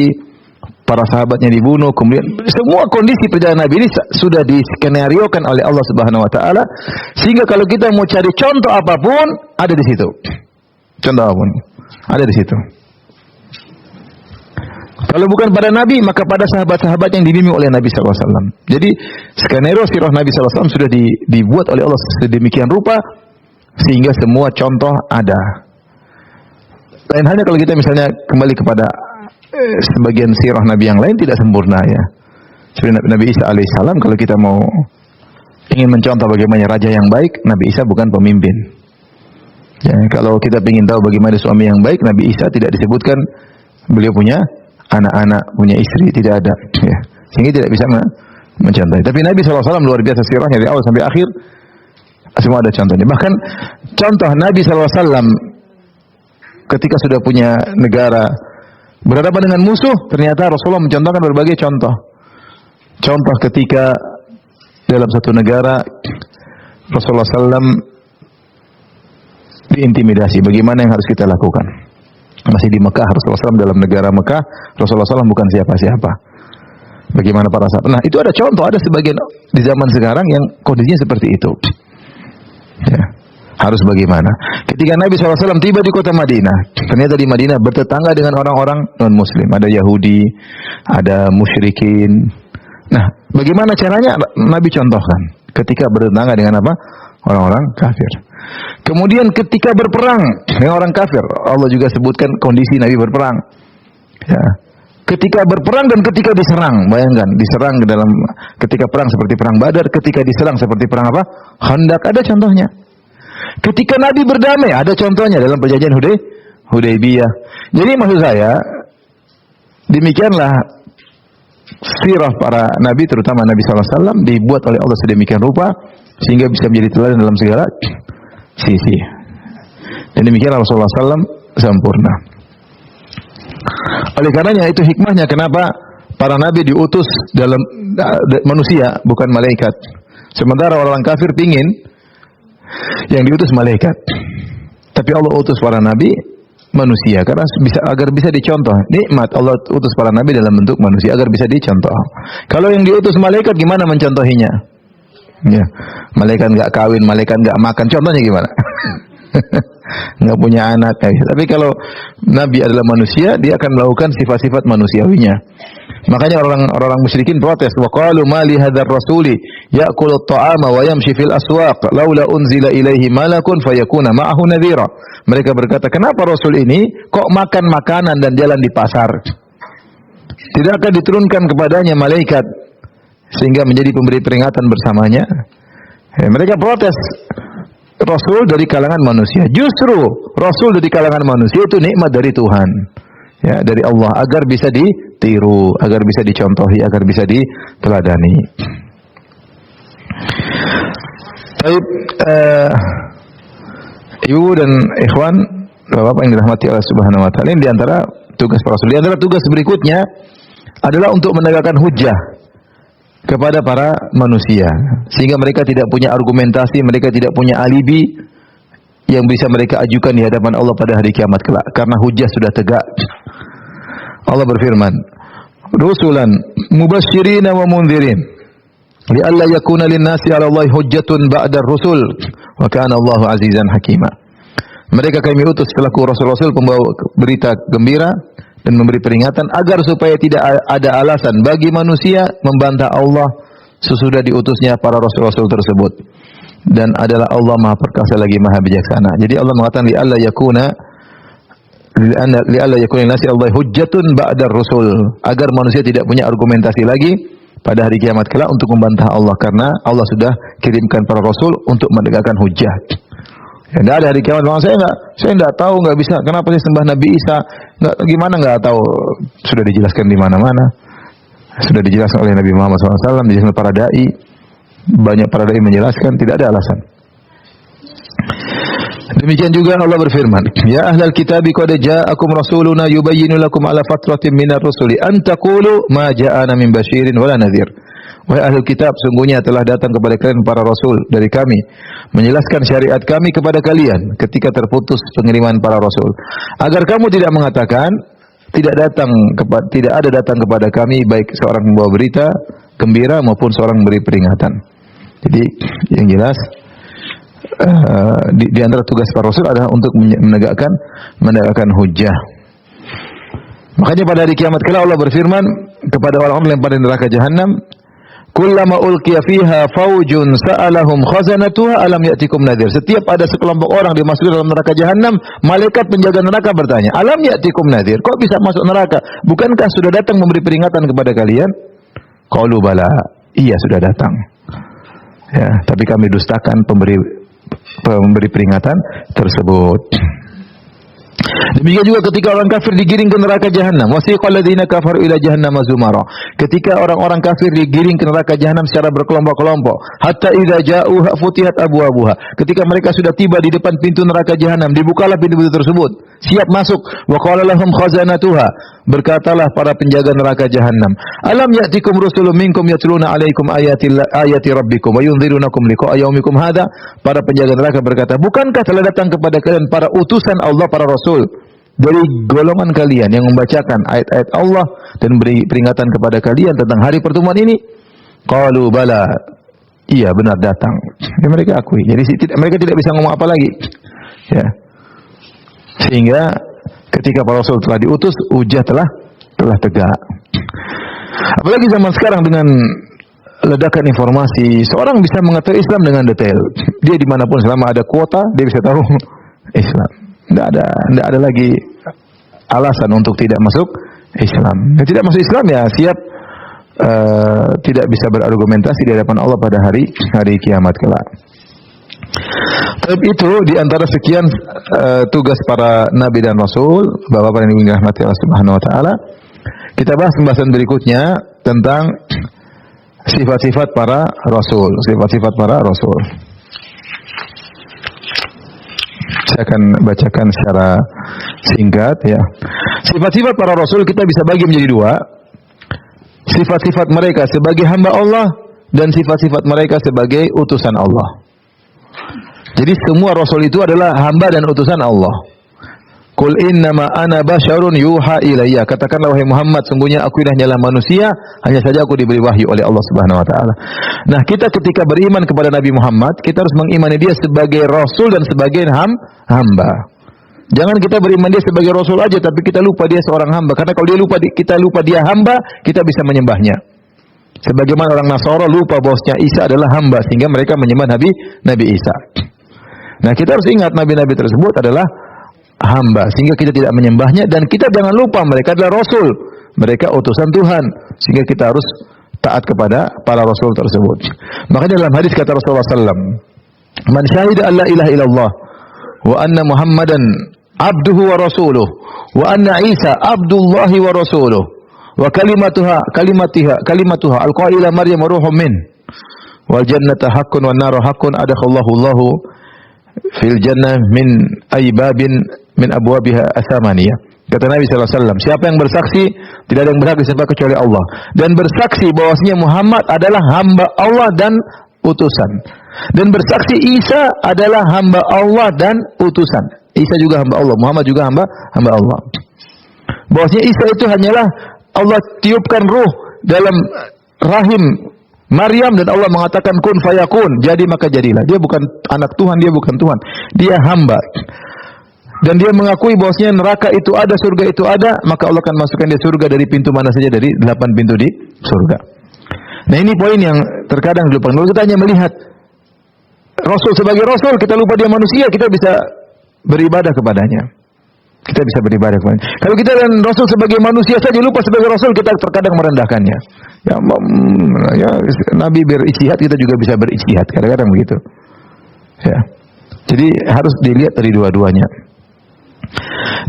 para sahabatnya dibunuh, kemudian semua kondisi perjalanan Nabi ini sudah diskenariokan oleh Allah Subhanahu wa taala, sehingga kalau kita mau cari contoh apapun ada di situ. Contoh apapun ada di situ. Kalau bukan pada Nabi, maka pada sahabat-sahabat yang dibimbing oleh Nabi SAW. Jadi skenario sirah Nabi SAW sudah dibuat oleh Allah sedemikian rupa sehingga semua contoh ada. Lain halnya kalau kita misalnya kembali kepada sebagian sirah Nabi yang lain tidak sempurna ya. Seperti Nabi Isa alaihissalam, kalau kita mau ingin mencontoh bagaimana raja yang baik, Nabi Isa bukan pemimpin. Ya, kalau kita ingin tahu bagaimana suami yang baik, Nabi Isa tidak disebutkan beliau punya anak-anak, punya istri, tidak ada. Ya. Sehingga tidak bisa mencontoh. Tapi Nabi SAW luar biasa sirahnya dari awal sampai akhir, semua ada contohnya. Bahkan contoh Nabi SAW ketika sudah punya negara berhadapan dengan musuh, ternyata Rasulullah mencontohkan berbagai contoh. Contoh ketika dalam satu negara Rasulullah SAW diintimidasi, bagaimana yang harus kita lakukan? Masih di Mekah, Rasulullah SAW dalam negara Mekah, Rasulullah SAW bukan siapa-siapa. Bagaimana para sahabat? Nah, itu ada contoh, ada sebagian di zaman sekarang yang kondisinya seperti itu. Ya, harus bagaimana? Ketika Nabi SAW tiba di kota Madinah, ternyata di Madinah bertetangga dengan orang-orang non-Muslim, ada Yahudi, ada musyrikin. Nah, bagaimana caranya? Nabi contohkan. Ketika bertetangga dengan apa? Orang-orang kafir. Kemudian ketika berperang dengan orang kafir, Allah juga sebutkan kondisi Nabi berperang. Ya. Ketika berperang dan ketika diserang, bayangkan, diserang dalam ketika perang seperti perang Badar, ketika diserang seperti perang apa? Khandaq, ada contohnya. Ketika Nabi berdamai, ada contohnya dalam perjanjian Hudaybiyah. Jadi maksud saya, demikianlah sirah para nabi, terutama Nabi SAW, dibuat oleh Allah sedemikian rupa sehingga bisa menjadi teladan dalam segala sisi. Dan demikian Rasulullah SAW sempurna. Oleh karenanya itu hikmahnya kenapa para nabi diutus dalam manusia, bukan malaikat. Sementara orang kafir pingin yang diutus malaikat. Tapi Allah utus para nabi manusia karena agar bisa dicontoh. Nikmat Allah utus para nabi dalam bentuk manusia agar bisa dicontoh. Kalau yang diutus malaikat gimana mencontohinya? Ya, malaikat enggak kawin, malaikat enggak makan, contohnya gimana? Enggak punya anak. Tapi kalau nabi adalah manusia, dia akan melakukan sifat-sifat manusiawinya. Makanya orang musyrikin protes, wa qalu ma li hadzal rasuli ya'kulu at-ta'ama wa yamshi fil aswaq laula unzila ilaihi malakun fayakuna ma'ahu nadhira. Mereka berkata, kenapa Rasul ini kok makan makanan dan jalan di pasar? Tidakkah diturunkan kepadanya malaikat sehingga menjadi pemberi peringatan bersamanya? Mereka protes. Rasul dari kalangan manusia. Justru Rasul dari kalangan manusia itu nikmat dari Tuhan. Ya, dari Allah agar bisa ditiru, agar bisa dicontohi, agar bisa diteladani. Baik, ibu dan ikhwan, bapak yang dirahmati Allah Subhanahu wa taala, ini di antara tugas para rasul. Di antara tugas berikutnya adalah untuk menegakkan hujjah kepada para manusia sehingga mereka tidak punya argumentasi, mereka tidak punya alibi yang bisa mereka ajukan di hadapan Allah pada hari kiamat kelak karena hujjah sudah tegak. Allah berfirman, "Rusulan mubasysyirin wa mundhirin li'alla yakuna lin-nasi 'ala Allahi hujjatun ba'da ar-rusul wa kana Allahu 'azizan hakima." Mereka kami utus selaku rasul-rasul pembawa berita gembira dan memberi peringatan agar supaya tidak ada alasan bagi manusia membantah Allah sesudah diutusnya para rasul-rasul tersebut. Dan adalah Allah Maha Perkasa lagi Maha Bijaksana. Jadi Allah mengatakan li'alla yakuna nasi Allah hujjatun ba'da rusul, agar manusia tidak punya argumentasi lagi pada hari kiamat kelak untuk membantah Allah karena Allah sudah kirimkan para rasul untuk menegakkan hujjah. Ya, enggak ada hari kiamat. Saya enggak tahu, enggak bisa. Kenapa saya sembah Nabi Isa? Enggak tahu. Sudah dijelaskan di mana-mana. Sudah dijelaskan oleh Nabi Muhammad SAW, dijelaskan para dai. Banyak para dai menjelaskan, tidak ada alasan. Demikian juga Allah berfirman, ya ahlal kitabi qad ja'akum rasuluna yubayyinu lakum ala fatratin minar rusuli an taqulu ma ja'ana min basyirin wala nadhir. Wahai ahlul kitab, sungguhnya telah datang kepada kalian para rasul dari kami menjelaskan syariat kami kepada kalian ketika terputus pengiriman para rasul, agar kamu tidak mengatakan tidak ada datang kepada kami baik seorang membawa berita gembira maupun seorang memberi peringatan. Jadi yang jelas di antara tugas para rasul adalah untuk menegakkan hujjah. Makanya pada hari kiamat kelak Allah berfirman kepada orang-orang yang lempar di neraka jahanam, Kullama ulqiya fiha faujun sa'alahum khazanatuha alam ya'tikum nadhir. Setiap ada sekelompok orang dimasuki dalam neraka jahanam, malaikat penjaga neraka bertanya, "Alam ya'tikum nadhir?" Kok bisa masuk neraka? Bukankah sudah datang memberi peringatan kepada kalian? Qalu bala. Iya, sudah datang. Ya, tapi kami dustakan pemberi peringatan tersebut. Demikian juga ketika orang kafir digiring ke neraka jahanam, wasiqal ladzina kafaru ila jahannam zumara. Ketika orang-orang kafir digiring ke neraka jahanam secara berkelompok-kelompok, hatta idza ja'uha futihat abwabuha. Ketika mereka sudah tiba di depan pintu neraka jahanam, dibukalah pintu-pintu tersebut, siap masuk. Wa qala lahum khazanatuha. Berkatalah para penjaga neraka jahanam, "Alam ya'tikum rusulun minkum yatluna 'alaikum ayati rabbikum wa yunzirunakum liqa'a yaumikum hadza?" Para penjaga neraka berkata, "Bukankah telah datang kepada kalian para utusan Allah, para rasul dari golongan kalian yang membacakan ayat-ayat Allah dan beri peringatan kepada kalian tentang hari pertemuan ini?" Qalu bala. Iya, benar datang. Ya, mereka akui. Jadi mereka tidak bisa ngomong apa lagi. Ya. Sehingga ketika para rasul telah diutus, hujah telah tegak. Apalagi zaman sekarang dengan ledakan informasi, seorang bisa mengetahui Islam dengan detail. Dia dimanapun selama ada kuota, dia bisa tahu Islam. Tidak ada lagi alasan untuk tidak masuk Islam. Yang tidak masuk Islam ya siap tidak bisa berargumentasi di hadapan Allah pada hari kiamat kelak. Tapi itu di antara sekian tugas para nabi dan rasul, Bapak-bapak yang dirahmati Allah Subhanahu wa taala. Kita bahas pembahasan berikutnya tentang sifat-sifat para rasul, sifat-sifat para rasul. Saya akan bacakan secara singkat ya. Sifat-sifat para rasul kita bisa bagi menjadi dua. Sifat-sifat mereka sebagai hamba Allah dan sifat-sifat mereka sebagai utusan Allah. Jadi semua rasul itu adalah hamba dan utusan Allah. Qul innama ana basyarun yuha ilayya. Katakanlah wahai Muhammad, sungguhnya aku ini hanyalah manusia, hanya saja aku diberi wahyu oleh Allah Subhanahu wa taala. Nah, kita ketika beriman kepada Nabi Muhammad, kita harus mengimani dia sebagai rasul dan sebagai hamba. Jangan kita beriman dia sebagai rasul aja tapi kita lupa dia seorang hamba. Karena kalau kita lupa dia hamba, kita bisa menyembahnya. Sebagaimana orang Nasara lupa bahwasanya Isa adalah hamba sehingga mereka menyembah Nabi Isa. Nah, kita harus ingat nabi-nabi tersebut adalah hamba sehingga kita tidak menyembahnya, dan kita jangan lupa mereka adalah rasul, mereka utusan Tuhan, sehingga kita harus taat kepada para rasul tersebut. Makanya dalam hadis kata Rasulullah SAW, "Man syahida an la ilaha illallah wa anna Muhammadan abduhu wa rasuluh wa anna Isa abdullahi wa rasuluh wa kalimatuha alqaila Maryam ruhum min wal jannata haqqun wan naru haqqun adakhallahu Allahu fil jannah min aybabin min abwabiha asamaniyah." Kata Nabi SAW, siapa yang bersaksi, tidak ada yang berhak disembah kecuali Allah, dan bersaksi bahwasanya Muhammad adalah hamba Allah dan utusan, dan bersaksi Isa adalah hamba Allah dan utusan. Isa juga hamba Allah, Muhammad juga hamba Allah. Bahwasanya Isa itu hanyalah Allah tiupkan ruh dalam rahim Maryam dan Allah mengatakan kun fayakun, jadi maka jadilah. Dia bukan anak Tuhan, dia bukan Tuhan. Dia hamba. Dan dia mengakui bahwasanya neraka itu ada, surga itu ada, maka Allah akan masukkan dia surga dari pintu mana saja dari 8 pintu di surga. Nah, ini poin yang terkadang dilupakan. Kalau kita hanya melihat Rasul sebagai Rasul, kita lupa dia manusia, kita bisa beribadah kepadanya. Kita bisa beribadah kepadanya. Kalau kita dan Rasul sebagai manusia saja lupa sebagai Rasul, kita terkadang merendahkannya. Ya, Nabi berijtihad, kita juga bisa berijtihad. Kadang-kadang begitu. Ya. Jadi harus dilihat dari dua-duanya.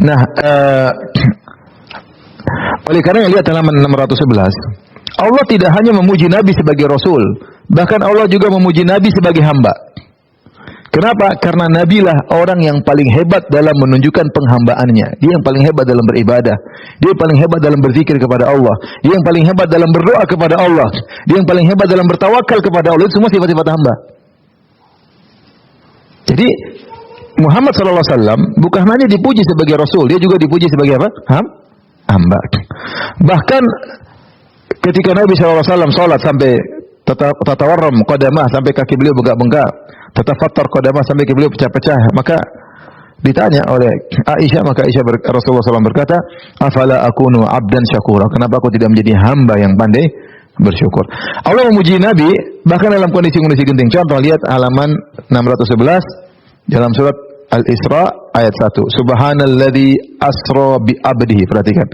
Nah, oleh karena lihat halaman 611, Allah tidak hanya memuji Nabi sebagai Rasul, bahkan Allah juga memuji Nabi sebagai hamba. Kenapa? Karena Nabi lah orang yang paling hebat dalam menunjukkan penghambaannya. Dia yang paling hebat dalam beribadah. Dia yang paling hebat dalam berzikir kepada Allah. Dia yang paling hebat dalam berdoa kepada Allah. Dia yang paling hebat dalam bertawakal kepada Allah. Itu semua sifat-sifat hamba. Jadi Muhammad SAW bukan hanya dipuji sebagai Rasul, dia juga dipuji sebagai apa? Hamba. Bahkan ketika Nabi SAW sholat sampai tatawarram qadamah, sampai kaki beliau bengkak-bengkak, tatafattar qadamah, sampai kaki beliau pecah-pecah, maka ditanya oleh Aisyah, maka Rasulullah SAW berkata, afala akunu abdan syakura, kenapa aku tidak menjadi hamba yang pandai bersyukur. Allah memuji Nabi bahkan dalam kondisi-kondisi genting. Contoh lihat halaman 611 dalam surat Al-Isra ayat 1. Subhanalladzi asra bi abdihi. Perhatikan.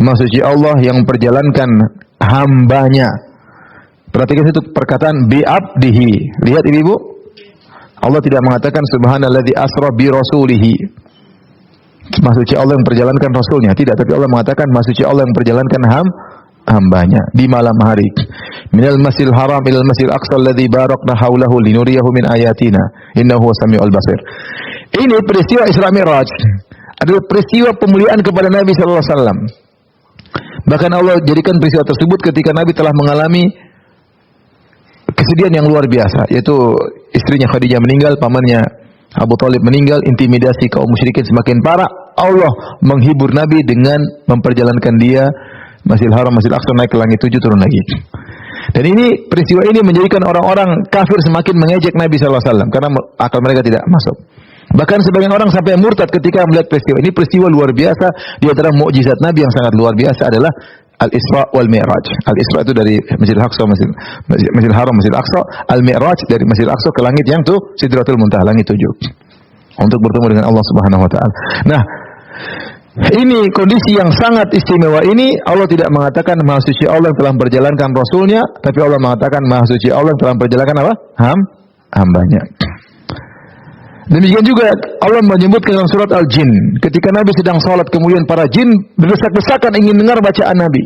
Maha suci Allah yang memperjalankan hambanya. Perhatikan itu perkataan bi abdihi. Lihat Ibu. Allah tidak mengatakan subhanalladzi asra bi rasulihi. Maha suci Allah yang memperjalankan rasulnya. Tidak, tapi Allah mengatakan maha suci Allah yang memperjalankan hambanya di malam hari. Minal masjidil haram ilal masjidil aqsa alladzi barakna haulahu linuriyahu min ayatina innahu samiul basir. Ini peristiwa Isra Mi'raj adalah peristiwa pemuliaan kepada Nabi sallallahu alaihi wasallam. Bahkan Allah jadikan peristiwa tersebut ketika Nabi telah mengalami kesedihan yang luar biasa, yaitu istrinya Khadijah meninggal, pamannya Abu Thalib meninggal, intimidasi kaum musyrikin semakin parah. Allah menghibur Nabi dengan memperjalankan dia Masjidil Haram, Masjidil Aqsa naik ke langit 7 turun lagi. Dan ini peristiwa ini menjadikan orang-orang kafir semakin mengejek Nabi sallallahu alaihi wasallam karena akal mereka tidak masuk. Bahkan sebagian orang sampai murtad ketika melihat peristiwa ini. Peristiwa luar biasa, di antara mukjizat Nabi yang sangat luar biasa adalah Al-Isra wal Mi'raj. Al-Isra itu dari Masjidil Aqsa, Masjidil Haram, Masjidil Aqsa. Al-Mi'raj dari Masjidil Aqsa ke langit yang tuh Sidratul Muntaha, langit 7. Untuk bertemu dengan Allah Subhanahu wa taala. Nah, ini kondisi yang sangat istimewa ini Allah tidak mengatakan maha suci Allah yang telah memperjalankan Rasulnya, tapi Allah mengatakan maha suci Allah yang telah memperjalankan apa? Hambanya. Demikian juga Allah menyebutkan dalam surat Al-Jin, ketika Nabi sedang salat kemudian para jin berdesak-desakan ingin dengar bacaan Nabi.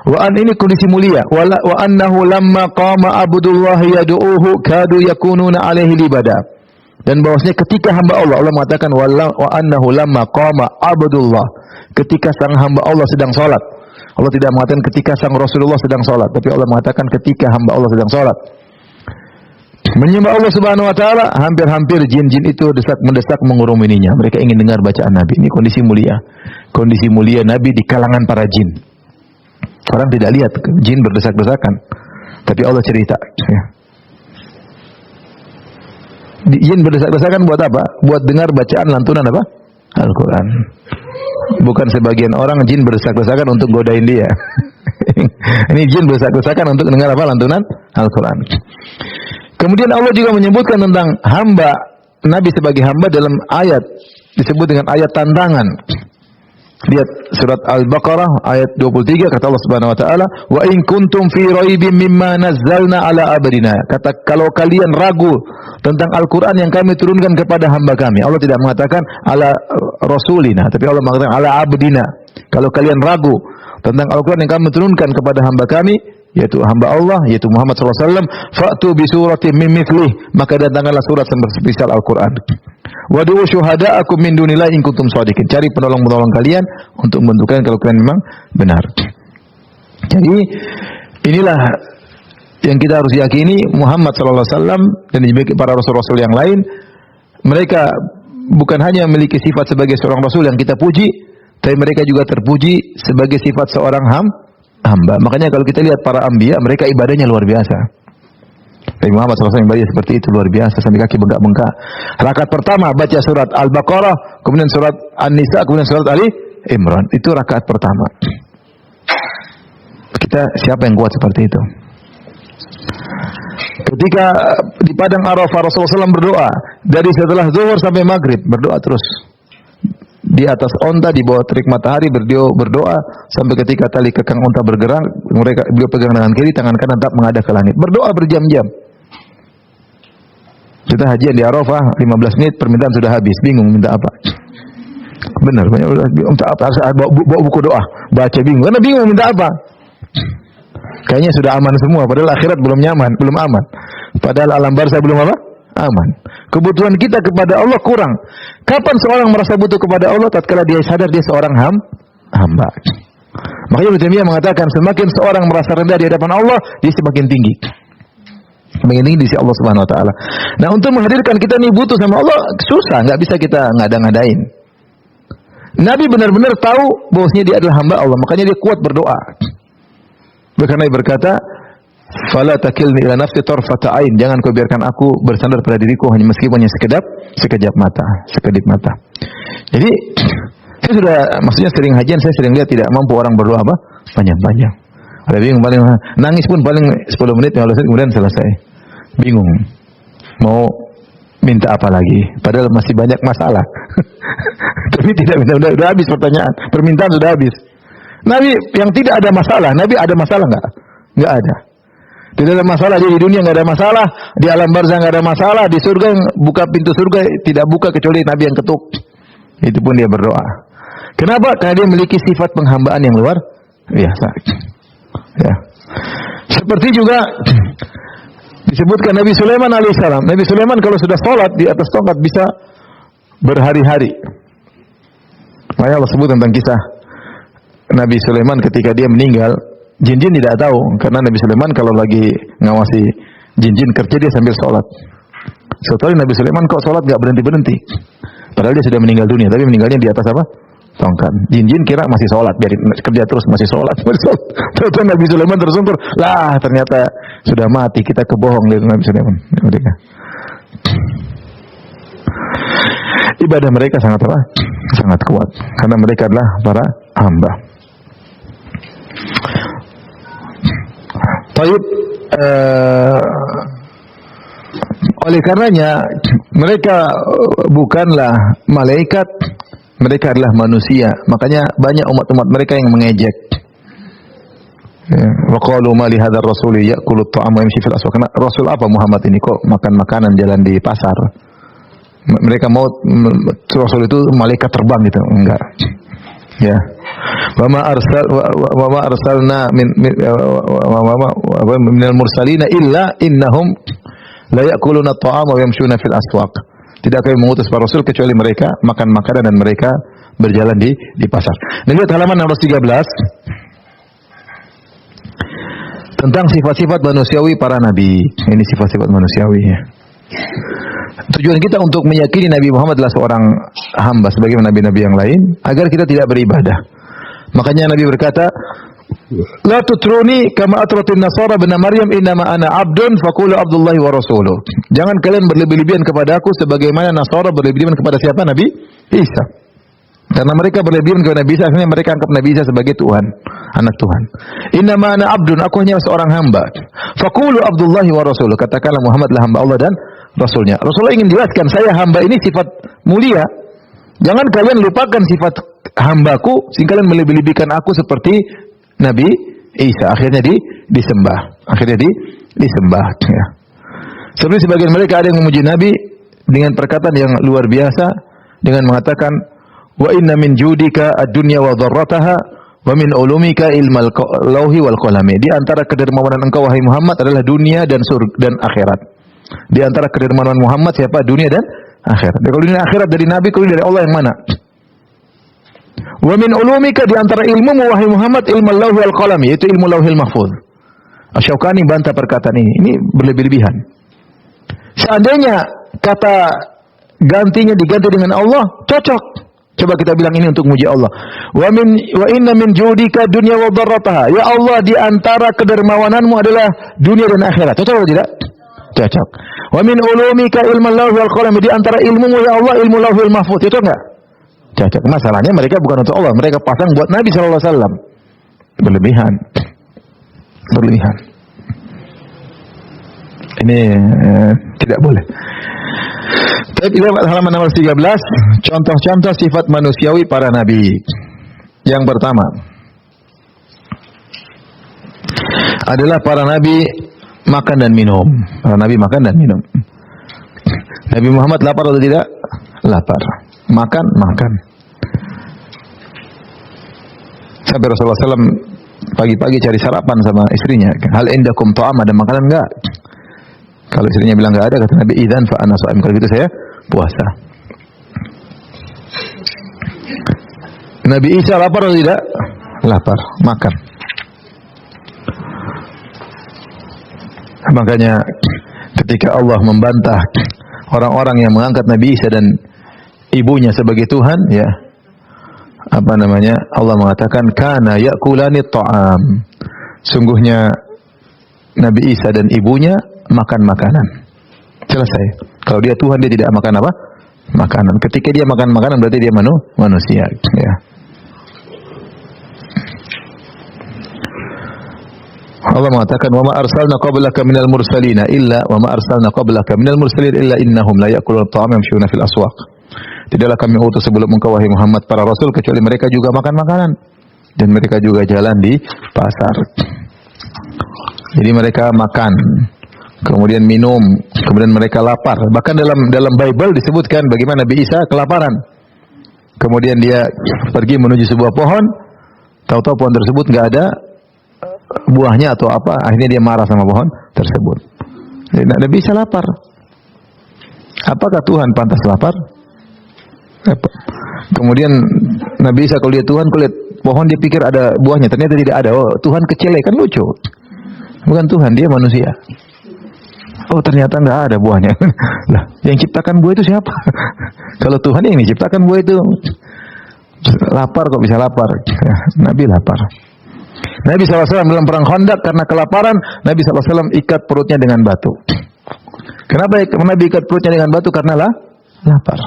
Ini kondisi mulia. Wa annahu lamma qama abdullah yad'uhu kadu yakununa alaihi libada. Dan bahwasanya ketika hamba Allah mengatakan wa annahu lamma qama abdullah, ketika sang hamba Allah sedang salat. Allah tidak mengatakan ketika sang Rasulullah sedang salat, tapi Allah mengatakan ketika hamba Allah sedang salat. Menyembah Allah Subhanahu wa taala, hampir-hampir jin-jin itu mendesak mengurumuninya. Mereka ingin dengar bacaan Nabi. Ini kondisi mulia. Kondisi mulia Nabi di kalangan para jin. Orang tidak lihat jin berdesak-desakan, tapi Allah cerita. Jin berdesak-desakan buat apa? Buat dengar bacaan lantunan apa? Al-Quran. Bukan sebagian orang jin berdesak-desakan untuk godain dia. Ini jin berdesak-desakan untuk dengar apa? Lantunan Al-Quran. Kemudian Allah juga menyebutkan tentang hamba Nabi sebagai hamba dalam ayat disebut dengan ayat tantangan. Lihat surat Al-Baqarah ayat 23 kata Allah Subhanahu wa taala, "Wa in kuntum fi raibin mimma nazzalna ala abdina." Kata kalau kalian ragu tentang Al-Qur'an yang kami turunkan kepada hamba kami. Allah tidak mengatakan ala rasulina, tapi Allah mengatakan ala abdina. Kalau kalian ragu tentang Al-Qur'an yang kami turunkan kepada hamba kami, yaitu hamba Allah, yaitu Muhammad SAW, fa'tu bi suratin min mithlih, maka datangkanlah surat seperti Al-Quran. Wad'u syuhada'akum min dunillahi in kuntum shadiqin. Cari penolong-penolong kalian untuk membentukkan kalau kalian memang benar. Jadi inilah yang kita harus yakini, Muhammad SAW dan juga para rasul-rasul yang lain, mereka bukan hanya memiliki sifat sebagai seorang rasul yang kita puji, tapi mereka juga terpuji sebagai sifat seorang hamba. Makanya kalau kita lihat para anbiya, mereka ibadahnya luar biasa. Nabi Muhammad SAW ibadah seperti itu luar biasa sampai kaki bengkak-bengkak. Rakaat pertama baca surat Al-Baqarah, kemudian surat An-Nisa, kemudian surat Ali Imran. Itu rakaat pertama. Kita siapa yang kuat seperti itu? Ketika di padang Arafah Rasulullah SAW berdoa dari setelah zuhur sampai maghrib, berdoa terus. Di atas onta, di bawah terik matahari berdoa sampai ketika tali kekang onta bergerak, beliau pegang tangan kiri, tangan kanan tetap menghadap ke langit. Berdoa berjam-jam. Kita hajian di Arafah 15 menit permintaan sudah habis, bingung minta apa. Benar, banyak minta apa? Harus bawa buku doa, baca bingung. Karena bingung minta apa. Kayaknya sudah aman semua, padahal akhirat belum nyaman, belum aman. Padahal alam barzah belum apa? Aman. Kebutuhan kita kepada Allah kurang. Kapan seorang merasa butuh kepada Allah? Tatkala dia sadar dia seorang hamba. Makanya Ibnu Taimiyah mengatakan semakin seorang merasa rendah di hadapan Allah, dia semakin tinggi. Semakin tinggi di sisi Allah Subhanahu wa taala. Nah, untuk menghadirkan kita ini butuh sama Allah susah, enggak bisa kita ngada-ngadain. Nabi benar-benar tahu bahwasanya dia adalah hamba Allah, makanya dia kuat berdoa. Bahkan Nabi berkata, "Fala takilni ila nafsi tarfata ain." Jangan kau biarkan aku bersandar pada diriku hanya meskipun hanya sekedip mata. Jadi saya sudah maksudnya sering hajian, saya sering lihat tidak mampu orang berdoa apa? Panjang-panjang. Ada bingung paling nangis pun paling 10 menit 15 menit kemudian selesai. Bingung. Mau minta apa lagi? Padahal masih banyak masalah. Tapi tidak minta, udah habis pertanyaan. Permintaan sudah habis. Nabi yang tidak ada masalah, Nabi ada masalah enggak? Enggak ada. Tidak ada masalah di dunia, enggak ada masalah, di alam barzah enggak ada masalah, di surga yang buka pintu surga tidak buka kecuali Nabi yang ketuk. Itu pun dia berdoa. Kenapa? Karena dia memiliki sifat penghambaan yang luar biasa. Ya. Seperti juga disebutkan Nabi Sulaiman alaihissalam. Nabi Sulaiman kalau sudah sholat di atas tongkat bisa berhari-hari. Makanya Allah sebut tentang kisah Nabi Sulaiman ketika dia meninggal. Jin-jin tidak tahu karena Nabi Sulaiman kalau lagi ngawasi jin-jin kerja dia sambil sholat. Setelah Nabi Sulaiman kok sholat nggak berhenti-berhenti. Padahal dia sudah meninggal dunia, tapi meninggalnya di atas apa? Tongkat. Jin-jin kira masih sholat, biarin kerja terus masih sholat. Ternyata Nabi Sulaiman tersungkur. Lah ternyata sudah mati, kita kebohong dari Nabi Sulaiman. Mereka. Ibadah mereka sangat apa? Sangat kuat. Karena mereka adalah para hamba. Taib, oleh karenanya mereka bukanlah malaikat, mereka adalah manusia. Makanya banyak umat-umat mereka yang mengejek. Wa qalu ma li hadzal rasuli ya'kulu at-ta'ama wa yamshi fil aswaq. Rasul apa Muhammad ini kok makan makanan jalan di pasar? Mereka mau Rasul itu malaikat terbang gitu, enggak. Ya. Wa ma arsalna minal mursalina illa innahum la ya'kuluna at-ta'ama wa yamshuna fil aswaq. Tidak kami mengutus para rasul kecuali mereka makan makanan dan mereka berjalan di pasar. Nah, lihat halaman 613 tentang sifat-sifat manusiawi para nabi. Ini sifat-sifat manusiawi ya. Tujuan kita untuk meyakini Nabi Muhammad adalah seorang hamba sebagaimana nabi-nabi yang lain agar kita tidak beribadah. Makanya Nabi berkata, "La tutruni kama atratin Nasara bin Maryam innama ana 'abdun faqulu Abdullahi wa rasuluh." Jangan kalian berlebih-lebihan kepada aku sebagaimana Nasara berlebih-lebihan kepada siapa? Nabi Isa. Karena mereka berlebihan kepada Nabi Isa, akhirnya mereka anggap Nabi Isa sebagai Tuhan, anak Tuhan. Innama ana 'abdun, aku hanya seorang hamba. Faqulu Abdullahi wa rasuluh. Katakanlah Muhammad adalah hamba Allah dan Rasulnya. Rasulullah ingin jelaskan, saya hamba ini sifat mulia. Jangan kalian lupakan sifat hambaku, sehingga kalian melebih-lebihkan aku seperti Nabi Isa. Akhirnya disembah. Akhirnya disembah. Ya. Seperti sebagian mereka ada yang memuji Nabi dengan perkataan yang luar biasa, dengan mengatakan, wa inna min judika ad-dunya wa dharrataha wa min ulumika ilmal lauhi wal qalami. Di antara kedermawanan engkau wahai Muhammad adalah dunia dan surga dan akhirat. Di antara kedermawanan Muhammad siapa? Dunia dan akhirat. Dan kalau dunia akhirat dari Nabi, kalau dari Allah yang mana? Wa min ulumika, di antara ilmu wahai Muhammad ilmu lauhi wal qalami, yaitu ilmu lauhil mahfuz. Asy-Syaukani bantah perkataan ini. Ini berlebih-lebihan. Seandainya kata gantinya diganti dengan Allah, cocok. Coba kita bilang ini untuk muji Allah. Wa inna min judika dunya wa dharrataha. Ya Allah, di antara kedermawananmu adalah dunia dan akhirat. Cocok atau tidak? Cocok. Wa min ulumika ilmal lauhi wal qalam. Di antara ilmumu ya Allah ilmu lauhil mahfuz. Cocok enggak? Cocok. Masalahnya mereka bukan untuk Allah, mereka pasang buat Nabi sallallahu alaihi wasallam. Berlebihan. Ini tidak boleh. Tapi lihat halaman nomor 13, contoh-contoh sifat manusiawi para nabi. Yang pertama adalah para nabi makan dan minum. Para nabi makan dan minum. Nabi Muhammad lapar atau tidak? Lapar. Makan. Sampai Rasulullah SAW pagi-pagi cari sarapan sama istrinya. Hal indakum ta'am, ada makanan enggak? Kalau istrinya bilang enggak ada, kata Nabi, idzan fa ana shaim. Kalau gitu saya puasa. Nabi Isa lapar atau tidak? Lapar, makan. Makanya ketika Allah membantah orang-orang yang mengangkat Nabi Isa dan ibunya sebagai Tuhan, ya, Allah mengatakan kana yakulani ta'am. Sungguhnya Nabi Isa dan ibunya makan makanan. Selesai. Kalau dia Tuhan, dia tidak makan apa? Makanan. Ketika dia makan makanan berarti dia manusia, ya. Allah mengatakan, "Wa ma arsalna qablaka minal mursalina illa wa ma arsalna qablaka minal mursalin illa innahum la ya'kuluna at-ta'ama yamshuna fil aswaq." Tidaklah kami utus sebelum engkau wahai Muhammad para rasul kecuali mereka juga makan makanan dan mereka juga jalan di pasar. Jadi mereka makan, kemudian minum, kemudian mereka lapar. Bahkan dalam Bible disebutkan bagaimana Nabi Isa kelaparan. Kemudian dia pergi menuju sebuah pohon, tahu-tahu pohon tersebut nggak ada buahnya atau apa, akhirnya dia marah sama pohon tersebut. Jadi Nabi Isa lapar. Apakah Tuhan pantas lapar? Kemudian Nabi Isa kalau lihat Tuhan, kalau lihat pohon dia pikir ada buahnya, ternyata tidak ada. Oh, Tuhan kecil, kan lucu. Bukan Tuhan, dia manusia. Oh, ternyata nggak ada buahnya. Lah, yang ciptakan buah itu siapa? Kalau Tuhan yang diciptakan buah itu. Lapar kok bisa lapar? Nabi lapar. Nabi SAW dalam perang Khandaq karena kelaparan, Nabi SAW ikat perutnya dengan batu. Kenapa Nabi ikat perutnya dengan batu? Karena lapar.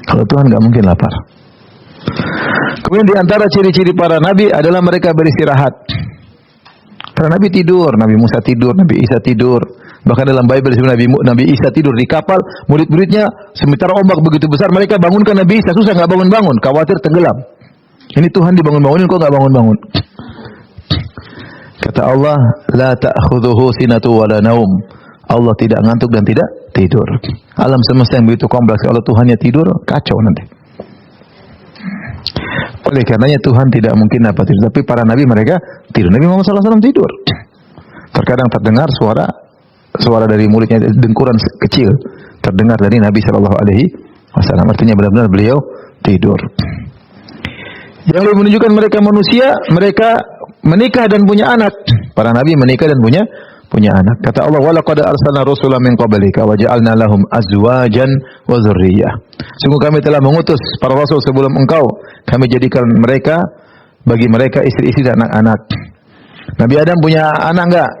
Kalau Tuhan nggak mungkin lapar. Kemudian di antara ciri-ciri para nabi adalah mereka beristirahat. Karena Nabi tidur, Nabi Musa tidur, Nabi Isa tidur. Bahkan dalam Bible disebut Nabi Isa tidur di kapal, murid-muridnya sementara ombak begitu besar, mereka bangunkan Nabi Isa, susah nggak bangun-bangun, khawatir tenggelam. Ini Tuhan dibangun-bangunin, kok nggak bangun-bangun? Kata Allah, la ta'khudhuhu sinatu wa la naum. Allah tidak ngantuk dan tidak tidur. Alam semesta yang begitu kompleks, kalau Tuhannya tidur, kacau nanti. Oleh karenanya Tuhan tidak mungkin apa tidur, tapi para nabi mereka tidur. Nabi Muhammad SAW tidur. Terkadang terdengar suara dari mulutnya, dengkuran kecil terdengar dari Nabi SAW. Artinya benar-benar beliau tidur. Yang lebih menunjukkan mereka manusia, mereka menikah dan punya anak. Para nabi menikah dan punya anak. Kata Allah, "Wa laqad arsalna rusulan min qablika wa ja'alna lahum azwajan wa dzurriyyah." Sungguh kami telah mengutus para rasul sebelum engkau, kami jadikan mereka bagi mereka istri-istri dan anak-anak. Nabi Adam punya anak enggak?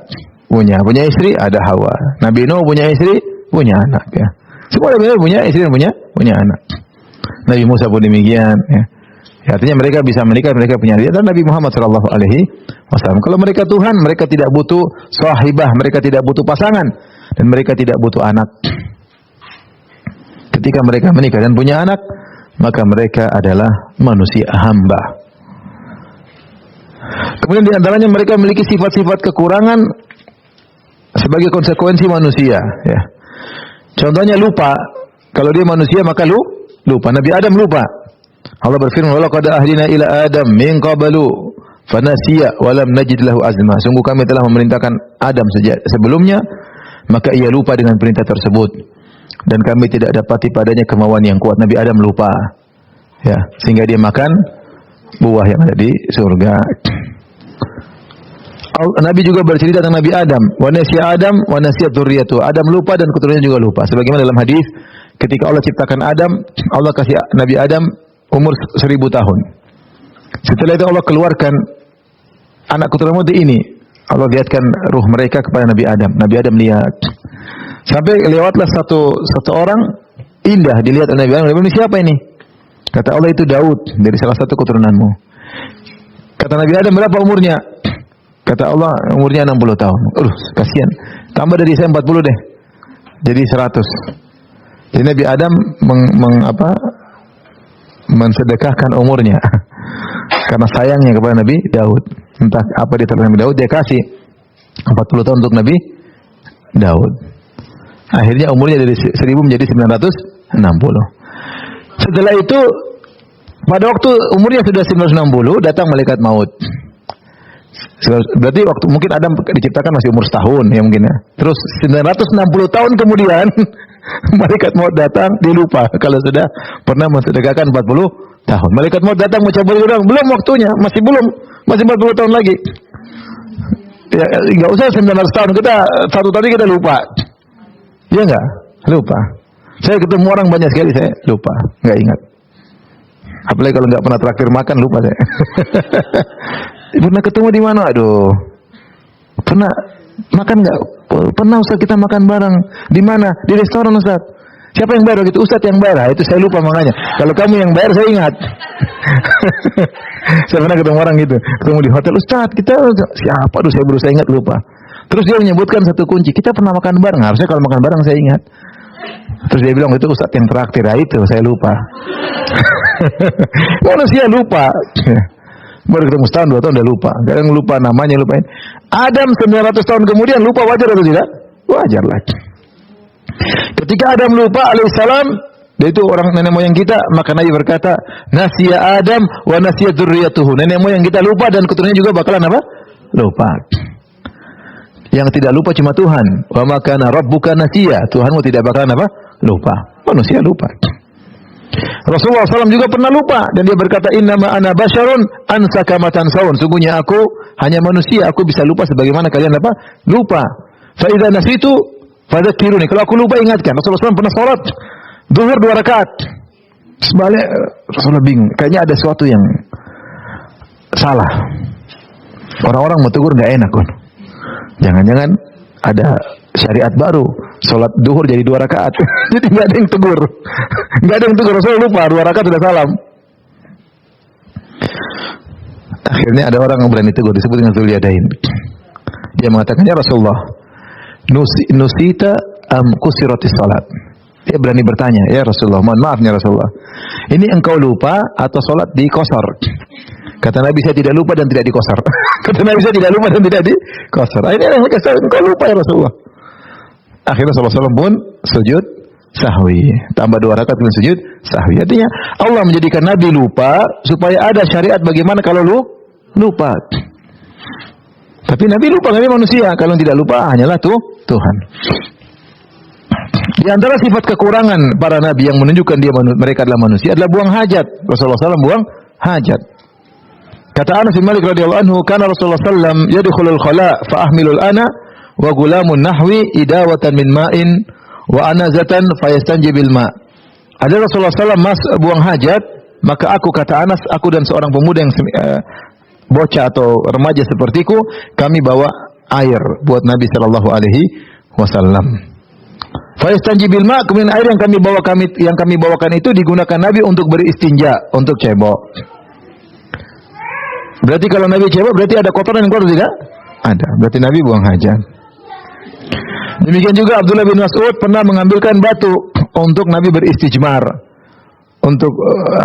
Punya istri, ada Hawa. Nabi Nuh punya istri, punya anak, ya. Semua Nabi punya istri dan punya anak. Nabi Musa pun demikian, ya. Ya, artinya mereka bisa menikah, mereka punya anak. Dan Nabi Muhammad SAW. Kalau mereka Tuhan, mereka tidak butuh sahibah, mereka tidak butuh pasangan, dan mereka tidak butuh anak. Ketika mereka menikah dan punya anak, maka mereka adalah manusia hamba. Kemudian di antaranya mereka memiliki sifat-sifat kekurangan sebagai konsekuensi manusia. Ya. Contohnya lupa. Kalau dia manusia maka lupa. Nabi Adam lupa. Allah berfirman, "Wa laqad ahdina ila Adam min qablu fanasiya wa lam najid lahu azma." Sungguh kami telah memerintahkan Adam sebelumnya, maka ia lupa dengan perintah tersebut. Dan kami tidak dapati padanya kemauan yang kuat. Nabi Adam lupa. Ya, sehingga dia makan buah yang ada di surga. Nabi juga bercerita tentang Nabi Adam, "Wa nasiya Adam wa nasiyat dzurriyyatu." Adam lupa dan keturunannya juga lupa. Sebagaimana dalam hadis, ketika Allah ciptakan Adam, Allah kasih Nabi Adam umur 1000 tahun. Setelah itu Allah keluarkan anak keturunan ini. Allah lihatkan ruh mereka kepada Nabi Adam. Nabi Adam lihat. Sampai lewatlah satu orang indah dilihat oleh Nabi Adam. Ini siapa ini? Kata Allah, itu Daud dari salah satu keturunanmu. Kata Nabi Adam, berapa umurnya? Kata Allah, umurnya 60 tahun. Kasihan. Tambah dari saya 40 deh. Jadi 100. Jadi Nabi Adam mensedekahkan umurnya karena sayangnya kepada Nabi Daud. Entah apa dia terhadap Nabi Daud, dia kasih 40 tahun untuk Nabi Daud. Akhirnya umurnya dari 1000 menjadi 960. Setelah itu, pada waktu umurnya sudah 960, datang malaikat maut. Berarti waktu mungkin Adam diciptakan masih umur setahun ya mungkin ya. Terus 960 tahun kemudian malaikat maut datang, dia lupa kalau sudah pernah mensedekahkan 40 tahun. Malaikat maut datang mencabut orang, belum waktunya, masih 40 tahun lagi. Ya enggak usah 900 tahun, kita satu tadi kita lupa. Iya enggak? Lupa. Saya ketemu orang banyak sekali, saya lupa, enggak ingat. Apalagi kalau enggak pernah traktir makan, lupa saya. Pernah ketemu di mana? Aduh. Pernah makan enggak? Pernah Ustaz kita makan bareng. Di mana? Di restoran Ustaz. Siapa yang bayar gitu? Ustadz yang bayar. Itu saya lupa makanya. Kalau kamu yang bayar saya ingat. Saya pernah ketemu orang gitu, ketemu di hotel, Ustadz kita siapa? Aduh saya berusaha ingat lupa. Terus dia menyebutkan satu kunci, kita pernah makan bareng. Harusnya kalau makan bareng saya ingat. Terus dia bilang itu Ustadz yang traktir. Itu saya lupa. Manusia lupa. Baru ketemu setahun 2 tahun udah lupa. Kadang lupa namanya, lupain. Adam 900 tahun kemudian lupa, wajar atau tidak? Wajar lah. Ketika Adam lupa alaihissalam, dia itu orang nenek moyang kita, maka Nabi berkata, nasiya Adam wa nasiya dzurriyyatuhu. Nenek moyang kita lupa dan keturunannya juga bakalan apa? Lupa. Yang tidak lupa cuma Tuhan. Wa ma kana rabbuka nasiya. Tuhanmu tidak bakalan apa? Lupa. Manusia lupa. Rasulullah SAW juga pernah lupa dan dia berkata, innama ana basyarun ansa kama tansawun. Sungguhnya aku hanya manusia, aku bisa lupa sebagaimana kalian apa? Lupa. Fa idza nasitu fadzakiruni. Kalau aku lupa ingatkan. Rasulullah SAW pernah salat zuhur 2 rakaat. Sebalik Rasulullah bingung, kayaknya ada sesuatu yang salah. Orang-orang mau tegur enggak enak kan. Jangan-jangan ada syariat baru, salat zuhur jadi 2 rakaat. Jadi enggak ada yang tegur. Enggak ada yang tegur, Rasulullah lupa 2 rakaat sudah salam. Akhirnya ada orang yang berani tegur, disebut dengan Dzuliyadain. Dia mengatakan, ya Rasulullah, nusita am kusiratis salat. Dia berani bertanya, ya Rasulullah, mohon maaf ya Rasulullah, ini engkau lupa atau salat dikosor? Kata Nabi, saya tidak lupa dan tidak dikosor. Kata Nabi, saya tidak lupa dan tidak dikosor. Ini yang kata engkau lupa ya Rasulullah. Akhirnya Rasulullah SAW pun sujud sahwi, tambah 2 rakaat dengan sujud sahwi. Artinya Allah menjadikan Nabi lupa supaya ada syariat bagaimana kalau lupa. Tapi Nabi lupa, Nabi manusia. Kalau tidak lupa hanyalah Tuhan. Di antara sifat kekurangan para nabi yang menunjukkan mereka adalah manusia adalah buang hajat. Rasulullah SAW buang hajat. Kata Anas bin Malik radhiyallahu anhu, kana Rasulullah SAW yadkhulul khala fa ahmilul ana wa gulamun nahwi idawatan min ma'in wa anazatan fayastanjibil ma. Ada Rasulullah SAW buang hajat, maka aku, kata Anas, aku dan seorang pemuda yang bocah atau remaja sepertiku, kami bawa air buat Nabi sallallahu alaihi wasallam. Fayastanjibil ma, kemudian air yang kami bawakan itu digunakan Nabi untuk beristinja, untuk cebok. Berarti kalau Nabi cebok berarti ada kotoran yang keluar tidak? Ada. Berarti Nabi buang hajat. Demikian juga Abdullah bin Mas'ud pernah mengambilkan batu untuk Nabi beristijmar. Untuk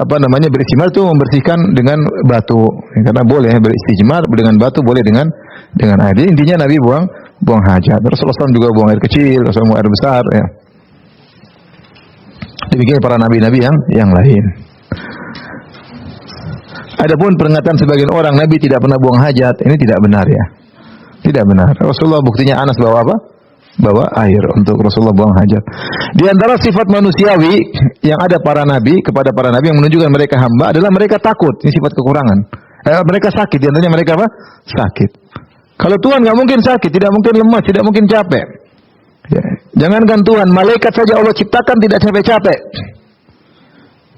beristijmar itu membersihkan dengan batu. Karena boleh beristijmar dengan batu, boleh dengan air. Jadi intinya Nabi buang hajat. Rasulullah SAW juga buang air kecil, Rasulullah buang air besar. Ya. Demikian para nabi-nabi yang lain. Adapun peringatan sebagian orang Nabi tidak pernah buang hajat, ini tidak benar ya. Tidak benar. Rasulullah buktinya Anas bawa apa? Bawa air untuk Rasulullah buang hajat. Di antara sifat manusiawi yang ada para nabi kepada para nabi yang menunjukkan mereka hamba adalah mereka takut. Ini sifat kekurangan. Mereka sakit. Di antaranya mereka apa? Sakit. Kalau Tuhan nggak mungkin sakit, tidak mungkin lemas, tidak mungkin capek. Ya. Jangankan Tuhan, malaikat saja Allah ciptakan tidak capek-capek.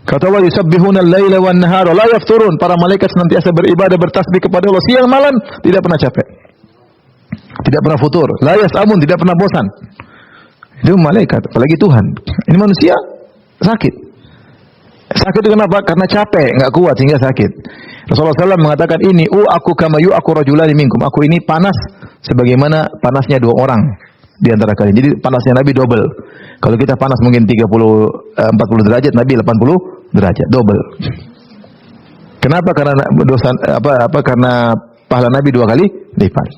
Kata Allah, yusabbihuna al-laila wan nahara la yafturun. Para malaikat senantiasa beribadah, bertasbih kepada Allah siang malam, tidak pernah capek. Tidak pernah futur. La yasamun, tidak pernah bosan. Itu malaikat, apalagi Tuhan. Ini manusia sakit. Sakit itu kenapa? Karena capek, enggak kuat sehingga sakit. Rasulullah SAW mengatakan ini, aku kama aku rajulani minkum. Aku ini panas sebagaimana panasnya 2 orang di antara kalian. Jadi panasnya Nabi double. Kalau kita panas mungkin 40 derajat, Nabi 80 derajat, double. Kenapa? Karena dosa karena pahala Nabi 2 kali lipat.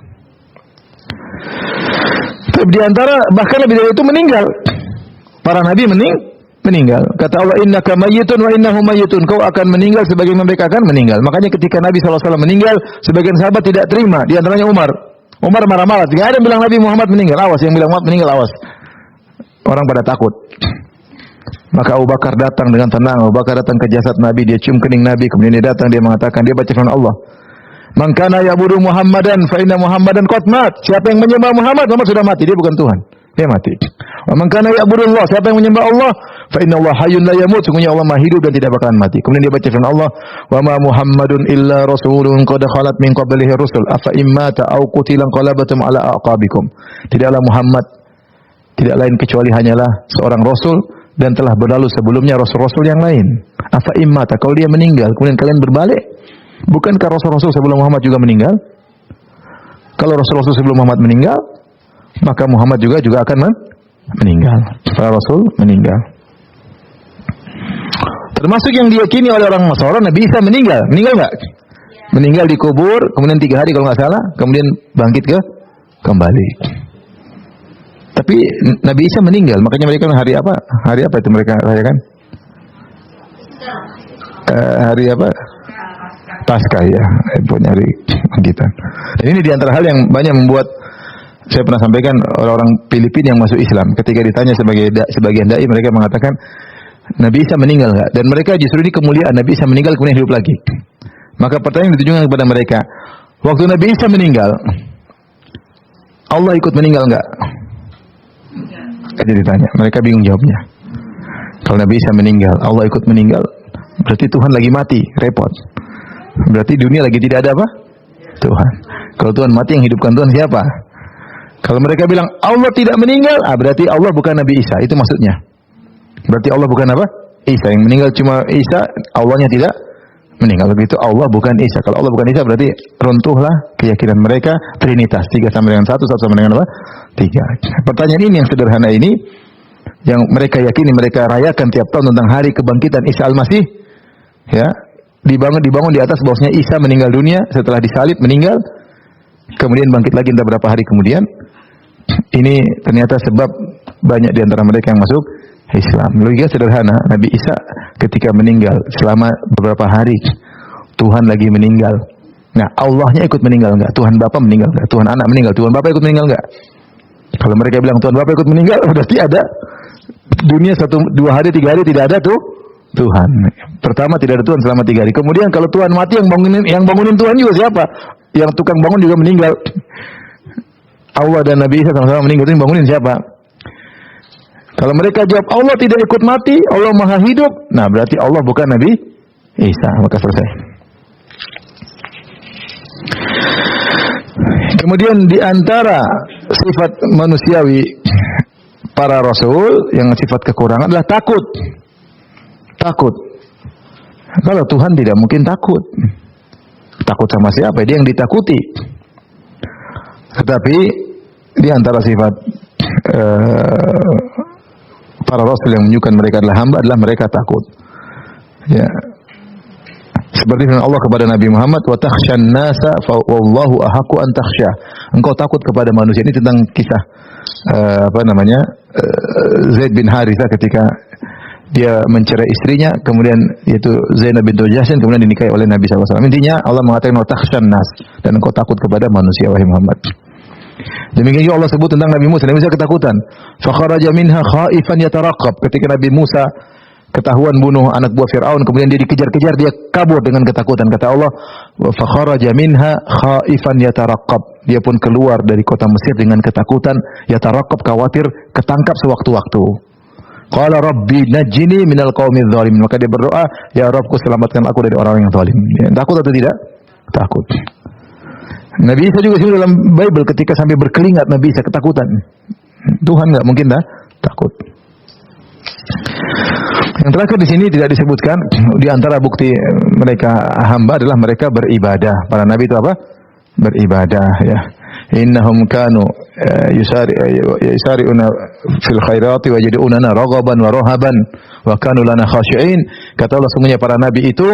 Tapi di antara bahkan lebih dari itu meninggal. Para nabi meninggal. Kata Allah, innaka mayyitun wa innahum mayyitun. Kau akan meninggal sebagaimana mereka akan meninggal. Makanya ketika Nabi SAW meninggal, sebagian sahabat tidak terima. Di antaranya Umar. Umar marah-marah. Tidak ada yang bilang Nabi Muhammad meninggal. Awas, yang bilang Muhammad meninggal, awas. Orang pada takut. Maka Abu Bakar datang dengan tenang. Abu Bakar datang ke jasad Nabi. Dia cium kening Nabi. Kemudian dia datang. Dia mengatakan, dia baca firman Allah. Man kana ya'budu Muhammadan fa inna Muhammadan qad mat. Siapa yang menyembah Muhammad sudah mati. Dia bukan Tuhan. Dia mati. Wa man kana ya'budu Allah. Siapa yang menyembah Allah, fa inna Allah hayyun la yamut. Sungguhnya Allah Maha hidup dan tidak bakalan mati. Kemudian dia baca firman Allah, wa ma Muhammadun illa rasulun qad khalat min qablihi rusul afa immata aw qutila qalabatum ala aqabikum. Tidaklah Muhammad tidak lain kecuali hanyalah seorang rasul dan telah berlalu sebelumnya rasul-rasul yang lain. Afa immata, kalau dia meninggal kemudian kalian berbalik, bukankah rasul-rasul sebelum Muhammad juga meninggal? Kalau rasul-rasul sebelum Muhammad meninggal, maka Muhammad juga akan meninggal. Para rasul meninggal. Termasuk yang diyakini oleh orang Nasara, Nabi Isa meninggal. Meninggal enggak? Meninggal dikubur, kemudian 3 hari kalau nggak salah, kemudian bangkit kembali. Tapi Nabi Isa meninggal, makanya mereka hari apa? Hari apa itu mereka rayakan? Hari apa? Paskah ya, punya hari bangkitan. Dan ini diantara hal yang banyak membuat, saya pernah sampaikan, orang-orang Filipina yang masuk Islam, ketika ditanya sebagian dai, mereka mengatakan Nabi Isa meninggal nggak? Dan mereka justru ini kemuliaan, Nabi Isa meninggal kemudian hidup lagi. Maka pertanyaan yang ditujukan kepada mereka, waktu Nabi Isa meninggal, Allah ikut meninggal enggak? Jadi ditanya, mereka bingung jawabnya. Kalau Nabi Isa meninggal, Allah ikut meninggal, berarti Tuhan lagi mati, repot. Berarti dunia lagi tidak ada apa? Tuhan. Kalau Tuhan mati, yang hidupkan Tuhan siapa? Kalau mereka bilang Allah tidak meninggal, berarti Allah bukan Nabi Isa, itu maksudnya. Berarti Allah bukan apa? Isa, yang meninggal cuma Isa, Allahnya tidak meninggal. Begitu Allah bukan Isa. Kalau Allah bukan Isa berarti runtuhlah keyakinan mereka Trinitas, 3 sama dengan 1, 1 sama dengan apa? 3. Pertanyaan ini yang sederhana ini yang mereka yakini, mereka rayakan tiap tahun tentang hari kebangkitan Isa Al-Masih, ya, dibangun di atas bahwasanya Isa meninggal dunia setelah disalib, meninggal, kemudian bangkit lagi entah berapa hari kemudian. Ini ternyata sebab banyak di antara mereka yang masuk Islam. Logika sederhana, Nabi Isa ketika meninggal selama beberapa hari, Tuhan lagi meninggal. Nah, Allahnya ikut meninggal enggak? Tuhan Bapa meninggal enggak? Tuhan Anak meninggal? Tuhan Bapa ikut meninggal enggak? Kalau mereka bilang Tuhan Bapa ikut meninggal, berarti ada dunia 1, 2 hari, 3 hari tidak ada tuh Tuhan. Pertama tidak ada Tuhan selama 3 hari. Kemudian kalau Tuhan mati, yang bangunin Tuhan juga siapa? Yang tukang bangun juga meninggal. Allah dan Nabi Isa sama-sama meninggal, itu yang bangunin siapa? Kalau mereka jawab Allah tidak ikut mati, Allah Maha Hidup, nah berarti Allah bukan Nabi Isa, maka selesai. Kemudian di antara sifat manusiawi para rasul yang sifat kekurangan adalah takut. Takut. Kalau Tuhan tidak mungkin takut. Takut sama siapa? Dia yang ditakuti. Tetapi di antara sifat para rasul yang menunjukkan mereka adalah hamba adalah mereka takut. Ya. Seperti firman Allah kepada Nabi Muhammad, wa takhshan nasa fa wallahu ahaqqu an takhsha. Engkau takut kepada manusia. Ini tentang kisah Zaid bin Harithah ketika dia mencerai istrinya, kemudian yaitu Zainab bintu Jahsy, kemudian dinikahi oleh Nabi SAW. Intinya Allah mengatakan wa takhshan nas, dan engkau takut kepada manusia wahai Muhammad. Demikian juga Allah sebut tentang Nabi Musa. Nabi Musa ketakutan. Fa kharaja minha khaifan yataraqab. Ketika Nabi Musa ketahuan bunuh anak buah Fir'aun, kemudian dia dikejar-kejar, dia kabur dengan ketakutan. Kata Allah, fa kharaja minha khaifan yataraqab. Dia pun keluar dari kota Mesir dengan ketakutan, yataraqab, khawatir ketangkap sewaktu-waktu. Qala rabbi najjini minal qaumidz zalimin. Maka dia berdoa, ya Rabbku selamatkan aku dari orang-orang yang zalim. Takut atau tidak? Takut. Nabi Isa juga dalam Bible ketika sampai berkeringat, Nabi Isa ketakutan. Tuhan nggak mungkin takut. Yang terakhir di sini tidak disebutkan, di antara bukti mereka hamba adalah mereka beribadah. Para nabi itu apa? Beribadah, ya. Innahum kanu yusari'una fil khairati wa yad'unana raghaban wa rahaban wa kanu lana khashi'in. Kata Allah, sungguhnya para nabi itu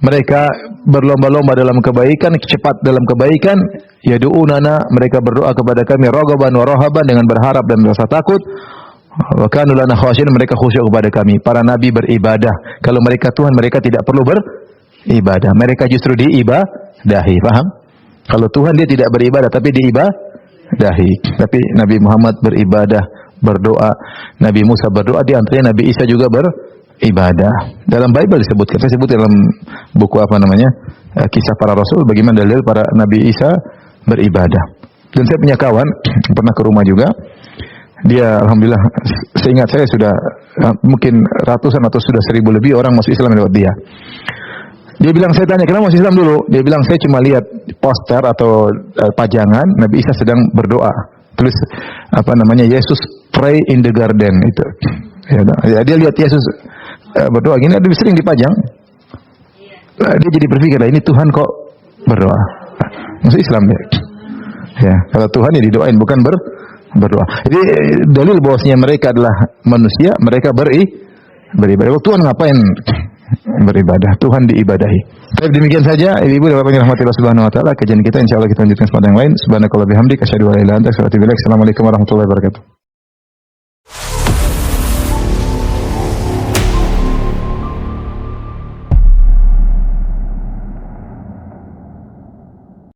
mereka berlomba-lomba dalam kebaikan, cepat dalam kebaikan. Yad'unana, mereka berdoa kepada kami raghaban wa rahaban, dengan berharap dan rasa takut. Wa kanu lana khashi'in, mereka khusyuk kepada kami. Para nabi beribadah. Kalau mereka Tuhan, mereka tidak perlu beribadah. Mereka justru diibadahi, paham? Kalau Tuhan dia tidak beribadah tapi diibadahi. Tapi Nabi Muhammad beribadah, berdoa. Nabi Musa berdoa, di antaranya Nabi Isa juga beribadah. Dalam Bible disebutkan, saya sebut dalam buku Kisah Para Rasul, bagaimana dalil para Nabi Isa beribadah. Dan saya punya kawan pernah ke rumah juga. Dia alhamdulillah, seingat saya sudah mungkin ratusan atau sudah 1000 lebih orang masuk Islam lewat dia. Dia bilang, saya tanya, kenapa masuk Islam dulu? Dia bilang, saya cuma lihat poster atau pajangan Nabi Isa sedang berdoa. Tulis Yesus pray in the garden, itu. Ya, dia lihat Yesus berdoa gini, lebih sering dipajang. Dia jadi berpikir, ini Tuhan kok berdoa. Maksud Islam ya. Ya, kalau Tuhan ya didoain bukan berdoa. Jadi dalil bahwasanya mereka adalah manusia, mereka beribadah. Tuhan ngapain beribadah? Tuhan diibadahi. Tapi demikian saja, ibu dan bapak yang dirahmati Allah Subhanahu wa taala, kajian kita insyaallah kita lanjutkan pada yang lain. Subhanakallah bihamdik asyhadu an la ilaha illa anta astaghfiruka wa atubu ilaik. Assalamualaikum warahmatullahi wabarakatuh.